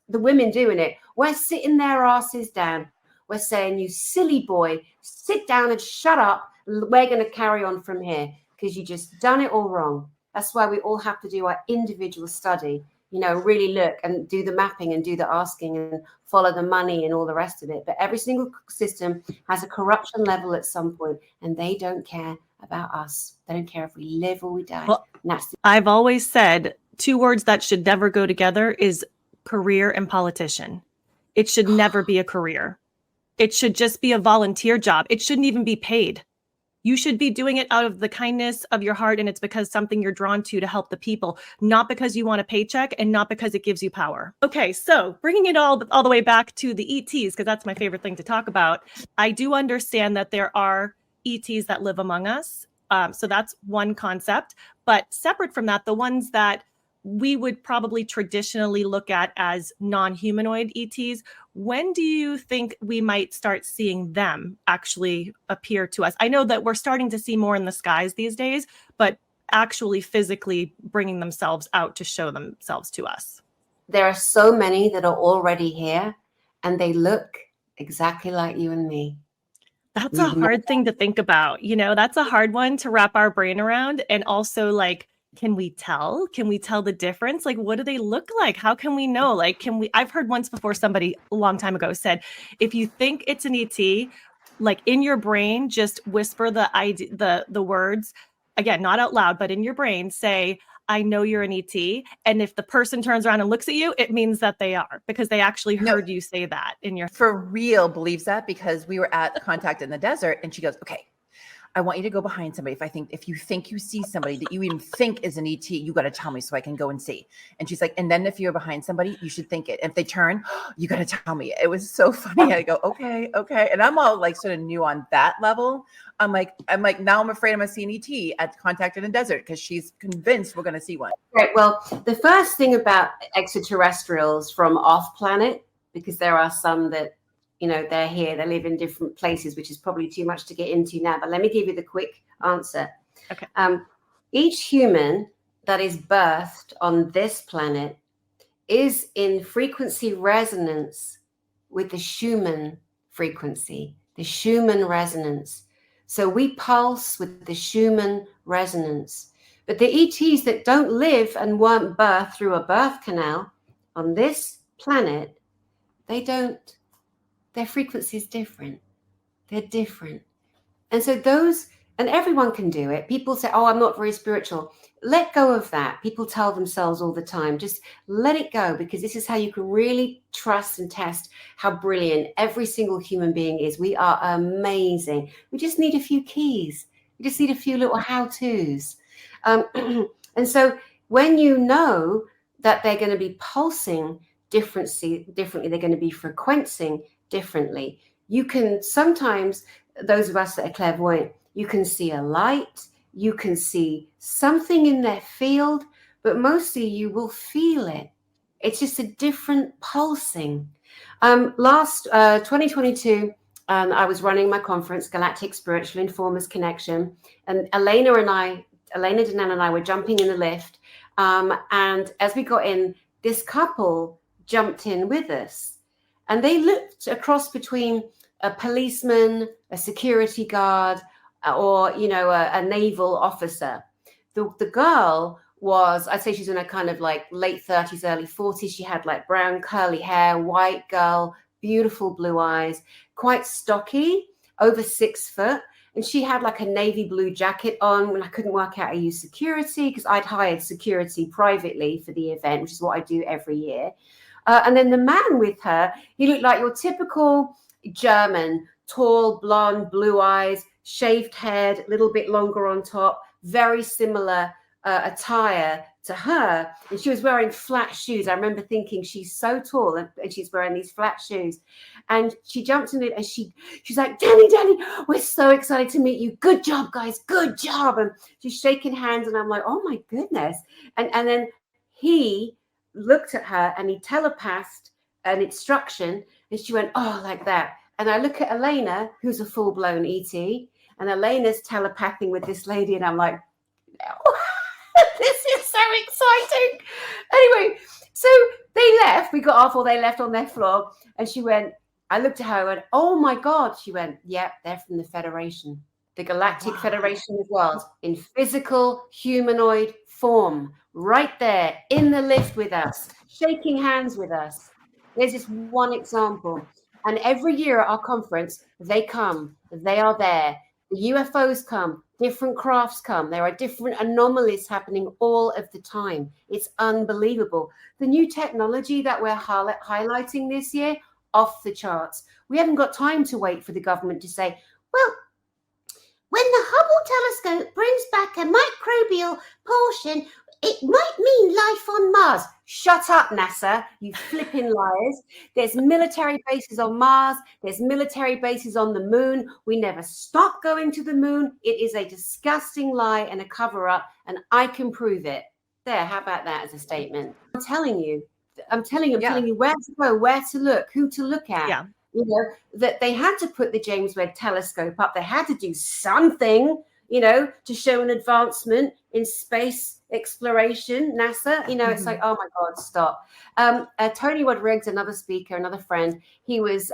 the women doing it. We're sitting their asses down. We're saying, you silly boy, sit down and shut up. We're going to carry on from here because you just done it all wrong. That's why we all have to do our individual study, really look and do the mapping and do the asking and follow the money and all the rest of it. But every single system has a corruption level at some point, and they don't care about us. They don't care if we live or we die. Well, I've always said 2 words that should never go together is career and politician. It should never be a career. It should just be a volunteer job. It shouldn't even be paid. You should be doing it out of the kindness of your heart, and it's because something you're drawn to help the people, not because you want a paycheck and not because it gives you power. Okay, so bringing it all the way back to the ETs, because that's my favorite thing to talk about. I do understand that there are ETs that live among us. So that's one concept. But separate from that, the ones that we would probably traditionally look at as non-humanoid ETs, when do you think we might start seeing them actually appear to us? I know that we're starting to see more in the skies these days, but actually physically bringing themselves out to show themselves to us. There are so many that are already here, and they look exactly like you and me. That's a hard thing to think about. That's a hard one to wrap our brain around. And also, can we tell? Can we tell the difference? What do they look like? How can we know? I've heard once before, somebody a long time ago said, if you think it's an ET, in your brain, just whisper the words, again, not out loud, but in your brain, say, I know you're an ET. And if the person turns around and looks at you, it means that they are, because they actually heard you say that in your. For real believes that, because we were at Contact in the Desert and she goes, okay, I want you to go behind somebody. If you think you see somebody that you even think is an ET, you got to tell me so I can go and see. And she's like, and then if you're behind somebody, you should think it. And if they turn, you got to tell me. It was so funny. I go, okay. And I'm all sort of new on that level. I'm like, now I'm afraid I'm going to see an ET at Contact in the Desert, because she's convinced we're going to see one. Right. Well, the first thing about extraterrestrials from off planet, because there are some that, they're here, they live in different places, which is probably too much to get into now. But let me give you the quick answer. Okay. Each human that is birthed on this planet is in frequency resonance with the Schumann frequency, the Schumann resonance. So we pulse with the Schumann resonance. But the ETs that don't live and weren't birthed through a birth canal on this planet, they don't. Their frequency is different. They're different. And so and everyone can do it. People say, oh, I'm not very spiritual. Let go of that. People tell themselves all the time, just let it go, because this is how you can really trust and test how brilliant every single human being is. We are amazing. We just need a few keys. We just need a few little how-tos. And so when you know that they're going to be pulsing differently, they're going to be frequencing differently. You can sometimes, those of us that are clairvoyant, you can see a light, you can see something in their field, but mostly you will feel it. It's just a different pulsing. Last 2022, I was running my conference, Galactic Spiritual Informers Connection, and Elena Denan and I were jumping in the lift. And as we got in, this couple jumped in with us. And they looked across between a policeman, a security guard, or, a naval officer. The girl was, I'd say she's in a kind of late 30s, early 40s. She had brown curly hair, white girl, beautiful blue eyes, quite stocky, over 6 foot. And she had a navy blue jacket on. When I couldn't work out, I used security because I'd hired security privately for the event, which is what I do every year. And then the man with her, he looked like your typical German, tall, blonde, blue eyes, shaved head, a little bit longer on top, very similar attire to her. And she was wearing flat shoes. I remember thinking, she's so tall and she's wearing these flat shoes. And she jumped in it and she's like, Danny, we're so excited to meet you. Good job, guys. Good job. And she's shaking hands. And I'm like, oh my goodness. And then he looked at her and he telepathed an instruction. And she went, oh, like that. And I look at Elena, who's a full-blown ET. And Elena's telepathing with this lady. And I'm like, no. This is so exciting. Anyway, so they left. We got off, or they left on their floor. And she went, I looked at her and went, oh my God. She went, yeah, they're from the Federation, the Galactic Federation of Worlds, in physical humanoid form, right there in the lift with us, shaking hands with us. There's just one example. And every year at our conference, they come, they are there. The UFOs come, different crafts come. There are different anomalies happening all of the time. It's unbelievable. The new technology that we're highlighting this year, off the charts. We haven't got time to wait for the government to say, well, when the Hubble telescope brings back a microbial portion, it might mean life on Mars. Shut up, NASA, you flipping liars. There's military bases on Mars. There's military bases on the moon. We never stop going to the moon. It is a disgusting lie and a cover-up, and I can prove it. There, how about that as a statement? I'm telling you where to go, where to look, who to look at. Yeah. You know, that they had to put the James Webb telescope up. They had to do something, you know, to show an advancement in space exploration, NASA. You know, it's like, oh my God, stop. Tony Rodriguez, another speaker, another friend, he was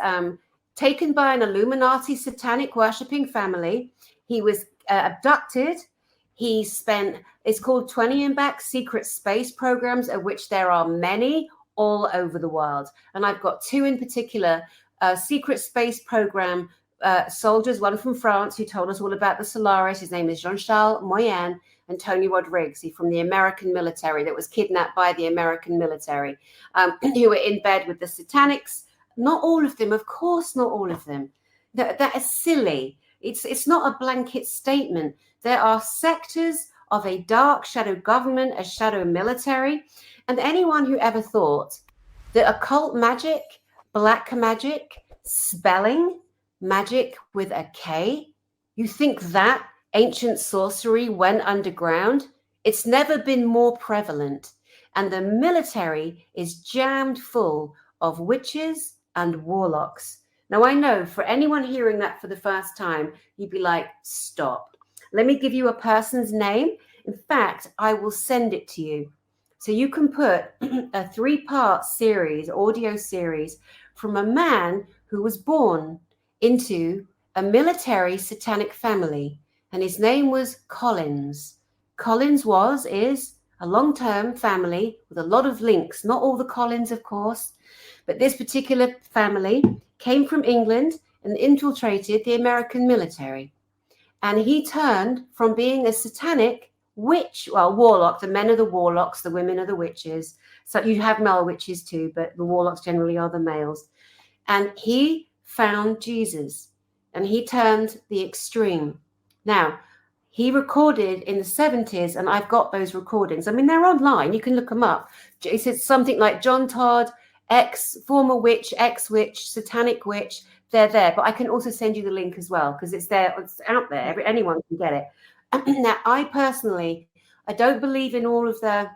taken by an Illuminati satanic worshipping family. He was abducted. He spent, it's called 20 and Back secret space programs, of which there are many all over the world. And I've got two in particular, secret space program soldiers, one from France who told us all about the Solaris. His name is Jean-Charles Moyen, and Tony Rodriguez, he from the American military that was kidnapped by the American military, who were in bed with the satanics. Not all of them, of course, not all of them. That is silly. It's not a blanket statement. There are sectors of a dark shadow government, a shadow military, and anyone who ever thought that occult magic, black magic, spelling, magic with a K, you think that ancient sorcery went underground? It's never been more prevalent. And the military is jammed full of witches and warlocks. Now, I know for anyone hearing that for the first time, you'd be like, stop. Let me give you a person's name. In fact, I will send it to you. So you can put a 3-part series, audio series, from a man who was born into a military satanic family. And his name was Collins. Collins is a long-term family with a lot of links. Not all the Collins, of course, but this particular family came from England and infiltrated the American military. And he turned from being a satanic witch, well, warlock. The men are the warlocks, the women are the witches. So you have male witches too, but the warlocks generally are the males. And he found Jesus and he turned the extreme. Now, he recorded in the 70s, and I've got those recordings. I mean, they're online. You can look them up. It's something like John Todd, former witch, ex-witch, satanic witch. They're there. But I can also send you the link as well because it's there. It's out there. Anyone can get it. Now, I personally, I don't believe in all of the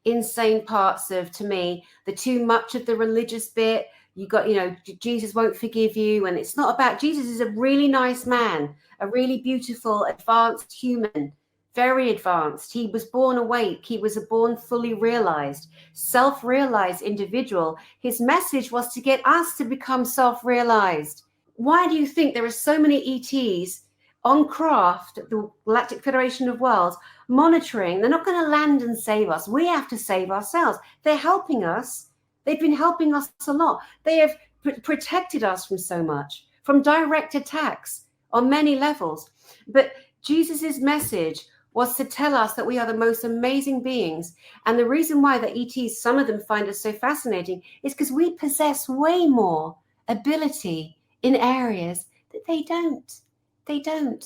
insane parts of, to me, the too much of the religious bit. You got, you know, Jesus won't forgive you. And it's not about, Jesus is a really nice man, a really beautiful, advanced human, very advanced. He was born awake. He was a born fully realized, self-realized individual. His message was to get us to become self-realized. Why do you think there are so many ETs on craft, the Galactic Federation of Worlds, monitoring? They're not going to land and save us. We have to save ourselves. They're helping us. They've been helping us a lot. They have protected us from so much, from direct attacks on many levels. But Jesus's message was to tell us that we are the most amazing beings. And the reason why the ETs, some of them find us so fascinating, is because we possess way more ability, in areas that they don't. They don't.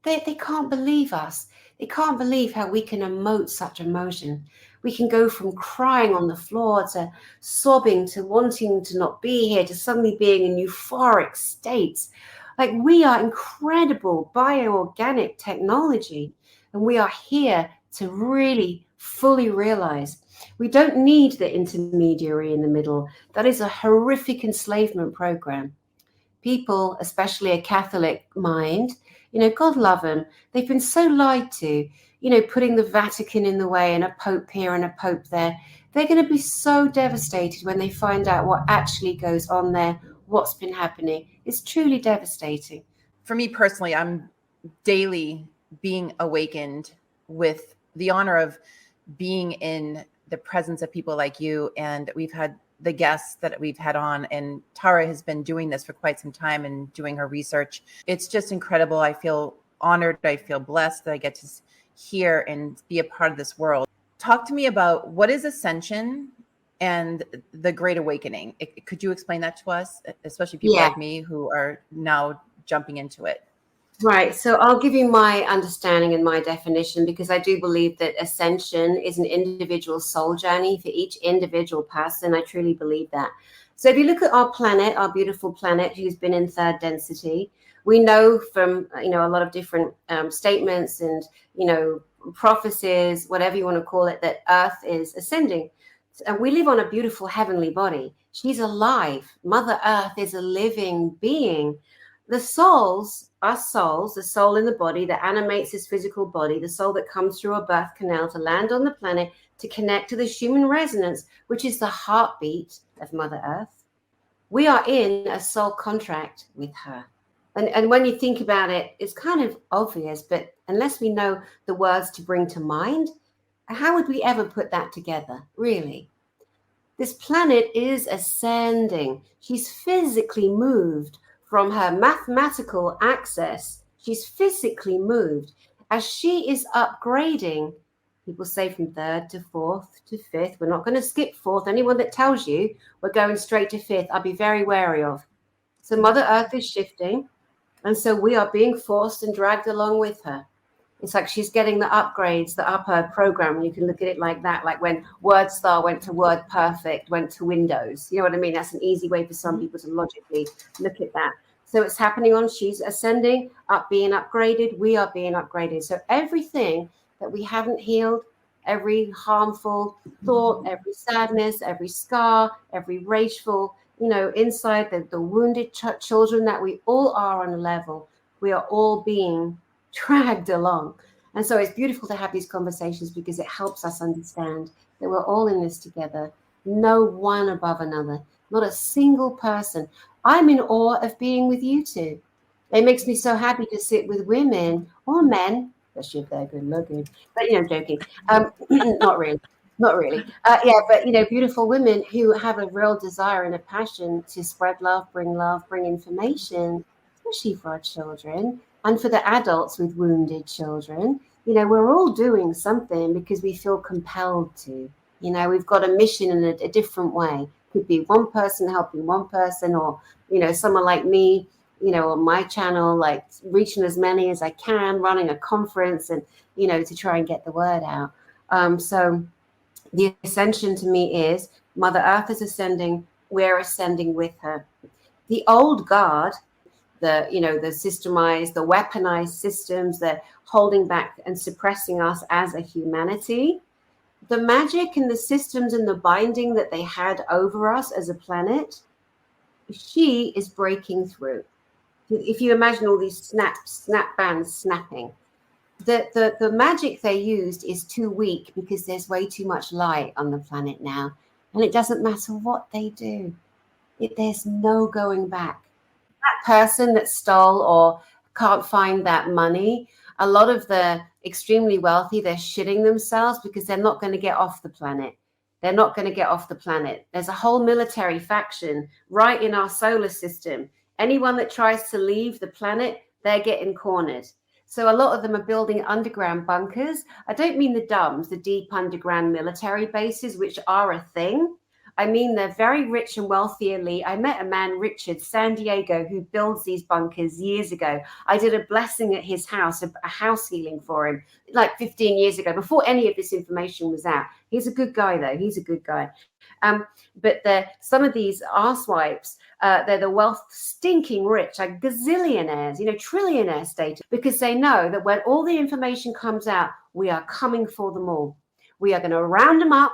They can't believe us. They can't believe how we can emote such emotion. We can go from crying on the floor to sobbing to wanting to not be here to suddenly being in euphoric states. Like, we are incredible bioorganic technology, and we are here to really fully realize we don't need the intermediary in the middle. That is a horrific enslavement program. People, especially a Catholic mind, God love them, they've been so lied to, putting the Vatican in the way and a pope here and a pope there. They're going to be so devastated when they find out what actually goes on there, what's been happening. It's truly devastating. For me personally, I'm daily being awakened with the honor of being in the presence of people like you. And we've had the guests that we've had on, and Tara has been doing this for quite some time and doing her research. It's just incredible. I feel honored. I feel blessed that I get to hear and be a part of this world. Talk to me about what is ascension and the Great Awakening. Could you explain that to us, especially people like me who are now jumping into it? Right. So I'll give you my understanding and my definition, because I do believe that ascension is an individual soul journey for each individual person. I truly believe that. So if you look at our planet, our beautiful planet, who's been in third density, we know from, a lot of different statements and, prophecies, whatever you want to call it, that Earth is ascending. And we live on a beautiful heavenly body. She's alive. Mother Earth is a living being. The souls, us souls, the soul in the body that animates this physical body, the soul that comes through a birth canal to land on the planet, to connect to the human resonance, which is the heartbeat of Mother Earth. We are in a soul contract with her. And when you think about it, it's kind of obvious, but unless we know the words to bring to mind, how would we ever put that together, really? This planet is ascending. She's physically moved from her mathematical access. She's physically moved. As she is upgrading, people say from third to fourth to fifth. We're not going to skip fourth. Anyone that tells you we're going straight to fifth, I'll be very wary of. So Mother Earth is shifting, and so we are being forced and dragged along with her. It's like she's getting the upgrades, the upper program. You can look at it like that, like when WordStar went to WordPerfect, went to Windows. You know what I mean? That's an easy way for some people to logically look at that. So it's happening on, she's ascending, being upgraded. We are being upgraded. So everything that we haven't healed, every harmful thought, every sadness, every scar, every rageful, inside the wounded children that we all are on a level, we are all being dragged along. And so it's beautiful to have these conversations, because it helps us understand that we're all in this together. No one above another, not a single person. I'm in awe of being with you two. It makes me so happy to sit with women or men, especially if they're good looking, but joking. Not really. But beautiful women who have a real desire and a passion to spread love, bring information, especially for our children. And for the adults with wounded children, we're all doing something because we feel compelled to. We've got a mission in a different way. Could be one person helping one person, or, someone like me, on my channel, like reaching as many as I can, running a conference and, to try and get the word out. So the ascension to me is Mother Earth is ascending. We're ascending with her. The old guard, the systemized, the weaponized systems that holding back and suppressing us as a humanity, the magic and the systems and the binding that they had over us as a planet, she is breaking through. If you imagine all these snap bands snapping, the magic they used is too weak because there's way too much light on the planet now. And it doesn't matter what they do. There's no going back. That person that stole or can't find that money, a lot of the extremely wealthy, they're shitting themselves because they're not going to get off the planet. They're not going to get off the planet. There's a whole military faction right in our solar system. Anyone that tries to leave the planet, they're getting cornered. So a lot of them are building underground bunkers. I don't mean the DUMBs, the deep underground military bases, which are a thing. I mean, they're very rich and wealthy elite. I met a man, Richard San Diego, who builds these bunkers years ago. I did a blessing at his house, a house healing for him, like 15 years ago, before any of this information was out. He's a good guy, though. He's a good guy. But some of these arsewipes, they're the wealth stinking rich, like gazillionaires, trillionaire status, because they know that when all the information comes out, we are coming for them all. We are going to round them up.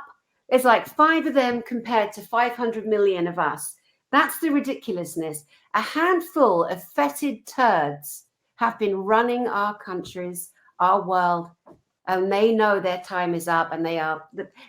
There's like 5 of them compared to 500 million of us. That's the ridiculousness. A handful of fetid turds have been running our countries, our world, and they know their time is up, and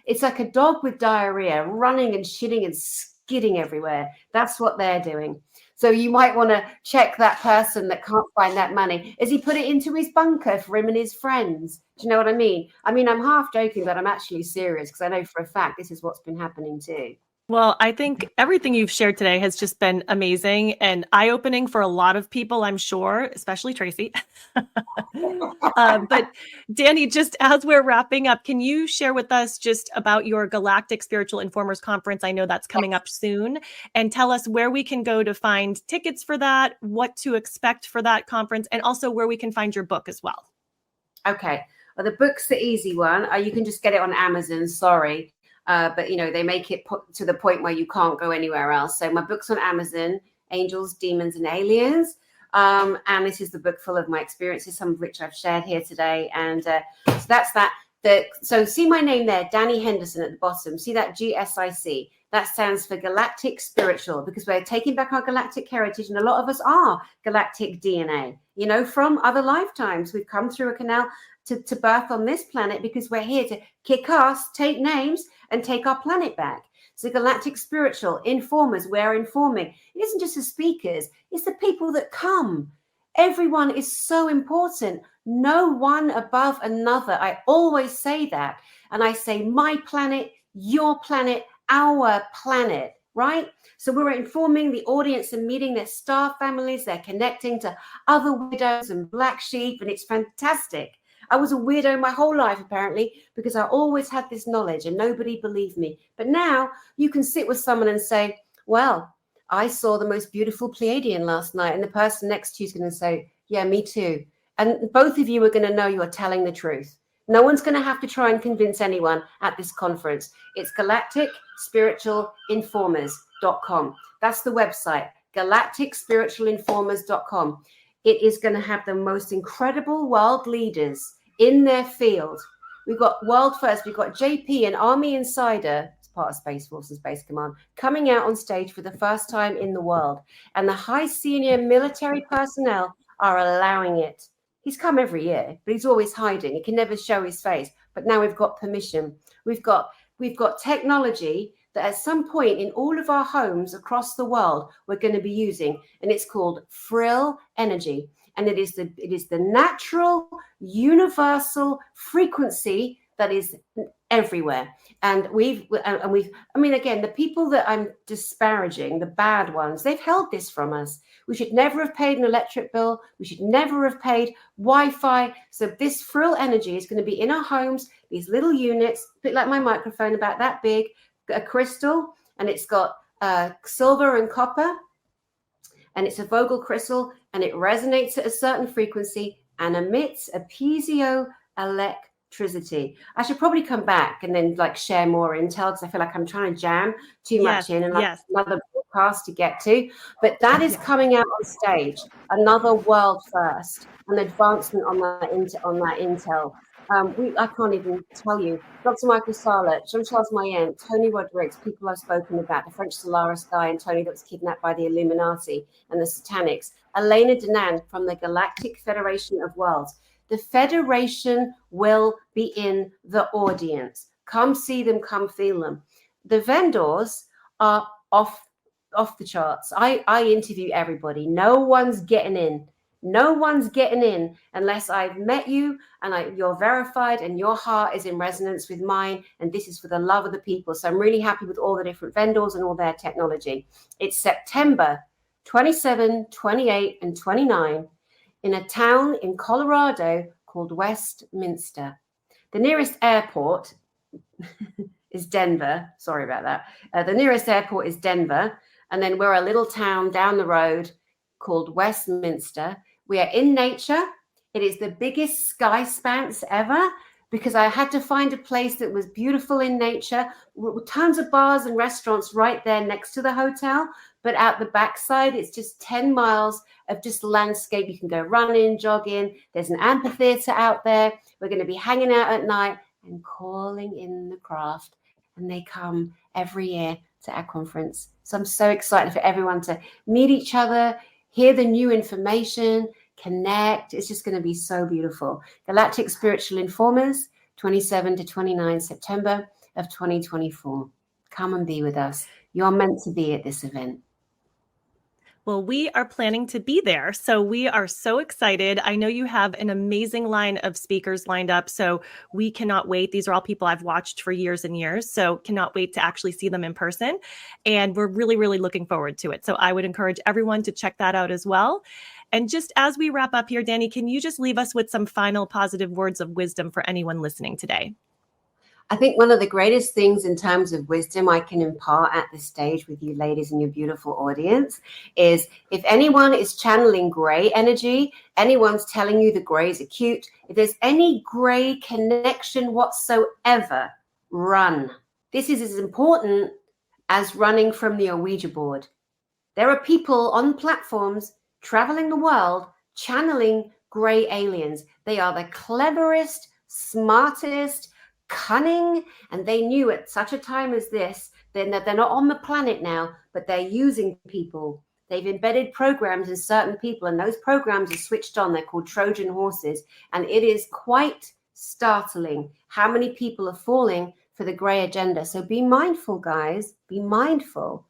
it's like a dog with diarrhea running and shitting and skidding everywhere. That's what they're doing. So you might want to check that person that can't find that money. Has he put it into his bunker for him and his friends? Do you know what I mean? I mean, I'm half joking, but I'm actually serious, because I know for a fact this is what's been happening too. Well, I think everything you've shared today has just been amazing and eye-opening for a lot of people, I'm sure, especially Tracy. But Danny, just as we're wrapping up, can you share with us just about your Galactic Spiritual Informers Conference? I know that's coming up soon. And tell us where we can go to find tickets for that, what to expect for that conference, and also where we can find your book as well. Okay. Well, the book's the easy one. You can just get it on Amazon. Sorry. But, they make it to the point where you can't go anywhere else. So my book's on Amazon, Angels, Demons, and Aliens. And this is the book full of my experiences, some of which I've shared here today. And so that's that. So see my name there, Danny Henderson at the bottom. See that GSIC? That stands for Galactic Spiritual, because we're taking back our galactic heritage. And a lot of us are galactic DNA, from other lifetimes. We've come through a canal to birth on this planet because we're here to kick ass, take names, and take our planet back. So Galactic Spiritual Informers, we're informing. It isn't just the speakers, it's the people that come. Everyone is so important. No one above another. I always say that. And I say my planet, your planet, our planet, right? So we're informing the audience and meeting their star families. They're connecting to other widows and black sheep, and it's fantastic. I was a weirdo my whole life, apparently, because I always had this knowledge and nobody believed me. But now you can sit with someone and say, well, I saw the most beautiful Pleiadian last night. And the person next to you is going to say, yeah, me too. And both of you are going to know you're telling the truth. No one's going to have to try and convince anyone at this conference. It's galacticspiritualinformers.com. That's the website, galacticspiritualinformers.com. It is going to have the most incredible world leaders in their field. We've got world first. We've got JP, an Army insider, as part of Space Force's Base Command, coming out on stage for the first time in the world. And the high senior military personnel are allowing it. He's come every year, but he's always hiding. He can never show his face. But now we've got permission. We've got technology that at some point in all of our homes across the world we're going to be using, and it's called frill energy. And it is the natural, universal frequency that is everywhere. And again, the people that I'm disparaging, the bad ones, they've held this from us. We should never have paid an electric bill. We should never have paid Wi-Fi. So this frill energy is going to be in our homes, these little units, a bit like my microphone, about that big, a crystal, and it's got silver and copper, and it's a Vogel crystal, and it resonates at a certain frequency and emits a piezoelectricity. I should probably come back and then share more intel, because I feel like I'm trying to jam too much in, and another podcast to get to. But that is coming out on stage, another world first, an advancement on that intel. I can't even tell you. Dr. Michael Sarlet, Jean-Charles Mayenne, Tony Rodriguez, people I've spoken about, the French Solaris guy and Tony that was kidnapped by the Illuminati and the Satanics, Elena Denan from the Galactic Federation of Worlds. The Federation will be in the audience. Come see them, come feel them. The vendors are off the charts. I interview everybody. No one's getting in. No one's getting in unless I've met you and you're verified and your heart is in resonance with mine. And this is for the love of the people. So I'm really happy with all the different vendors and all their technology. It's September 27, 28, and 29 in a town in Colorado called Westminster. The nearest airport is Denver. Sorry about that. The nearest airport is Denver. And then we're a little town down the road called Westminster. We are in nature. It is the biggest sky spans ever because I had to find a place that was beautiful in nature, with tons of bars and restaurants right there next to the hotel. But out the backside, it's just 10 miles of just landscape. You can go running, jogging. There's an amphitheater out there. We're going to be hanging out at night and calling in the craft. And they come every year to our conference. So I'm so excited for everyone to meet each other, hear the new information, connect. It's just going to be so beautiful. Galactic Spiritual Informers, 27 to 29 September of 2024. Come and be with us. You're meant to be at this event. Well, we are planning to be there. So we are so excited. I know you have an amazing line of speakers lined up. So we cannot wait. These are all people I've watched for years and years. So cannot wait to actually see them in person. And we're really, really looking forward to it. So I would encourage everyone to check that out as well. And just as we wrap up here, Danny, can you just leave us with some final positive words of wisdom for anyone listening today? I think one of the greatest things in terms of wisdom I can impart at this stage with you ladies and your beautiful audience is if anyone is channeling gray energy, anyone's telling you the grays are cute, if there's any gray connection whatsoever, run. This is as important as running from the Ouija board. There are people on platforms traveling the world channeling gray aliens. They are the cleverest, smartest, cunning, and they knew at such a time as this, then that they're not on the planet now, but they're using people. They've embedded programs in certain people, and those programs are switched on. They're called Trojan horses, and it is quite startling how many people are falling for the gray agenda. So be mindful, guys. Be mindful,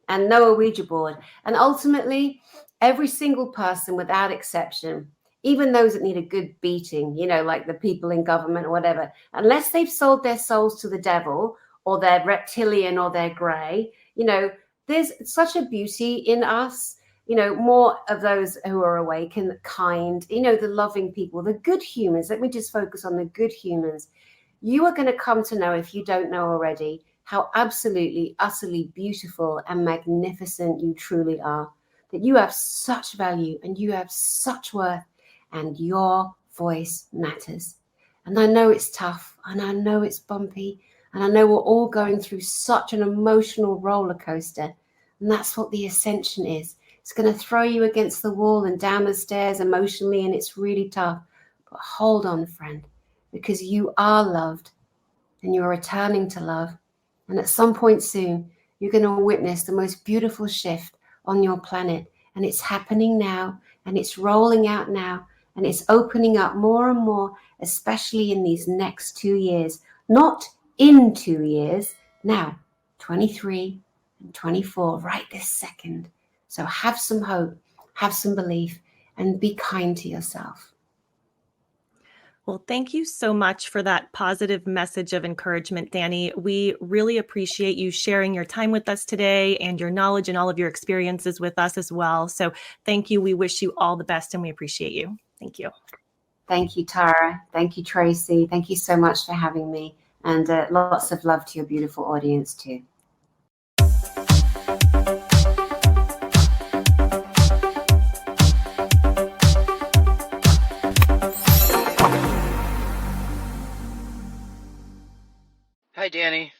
and know a Ouija board. And ultimately, every single person, without exception, even those that need a good beating, you know, like the people in government or whatever, unless they've sold their souls to the devil or they're reptilian or they're gray, you know, there's such a beauty in us, you know, more of those who are awake and kind, you know, the loving people, the good humans. Let me just focus on the good humans. You are going to come to know, if you don't know already, how absolutely, utterly beautiful and magnificent you truly are, that you have such value and you have such worth. And your voice matters. And I know it's tough, and I know it's bumpy, and I know we're all going through such an emotional roller coaster. And that's what the ascension is. It's going to throw you against the wall and down the stairs emotionally, and it's really tough. But hold on, friend, because you are loved, and you're returning to love. And at some point soon, you're going to witness the most beautiful shift on your planet. And it's happening now, and it's rolling out now. And it's opening up more and more, especially in these next 2 years, not in 2 years, now, 23 and 24, right this second. So have some hope, have some belief, and be kind to yourself. Well, thank you so much for that positive message of encouragement, Danny. We really appreciate you sharing your time with us today and your knowledge and all of your experiences with us as well. So thank you. We wish you all the best and we appreciate you. Thank you. Thank you, Tara. Thank you, Tracy. Thank you so much for having me. And lots of love to your beautiful audience too. Hi, Danny.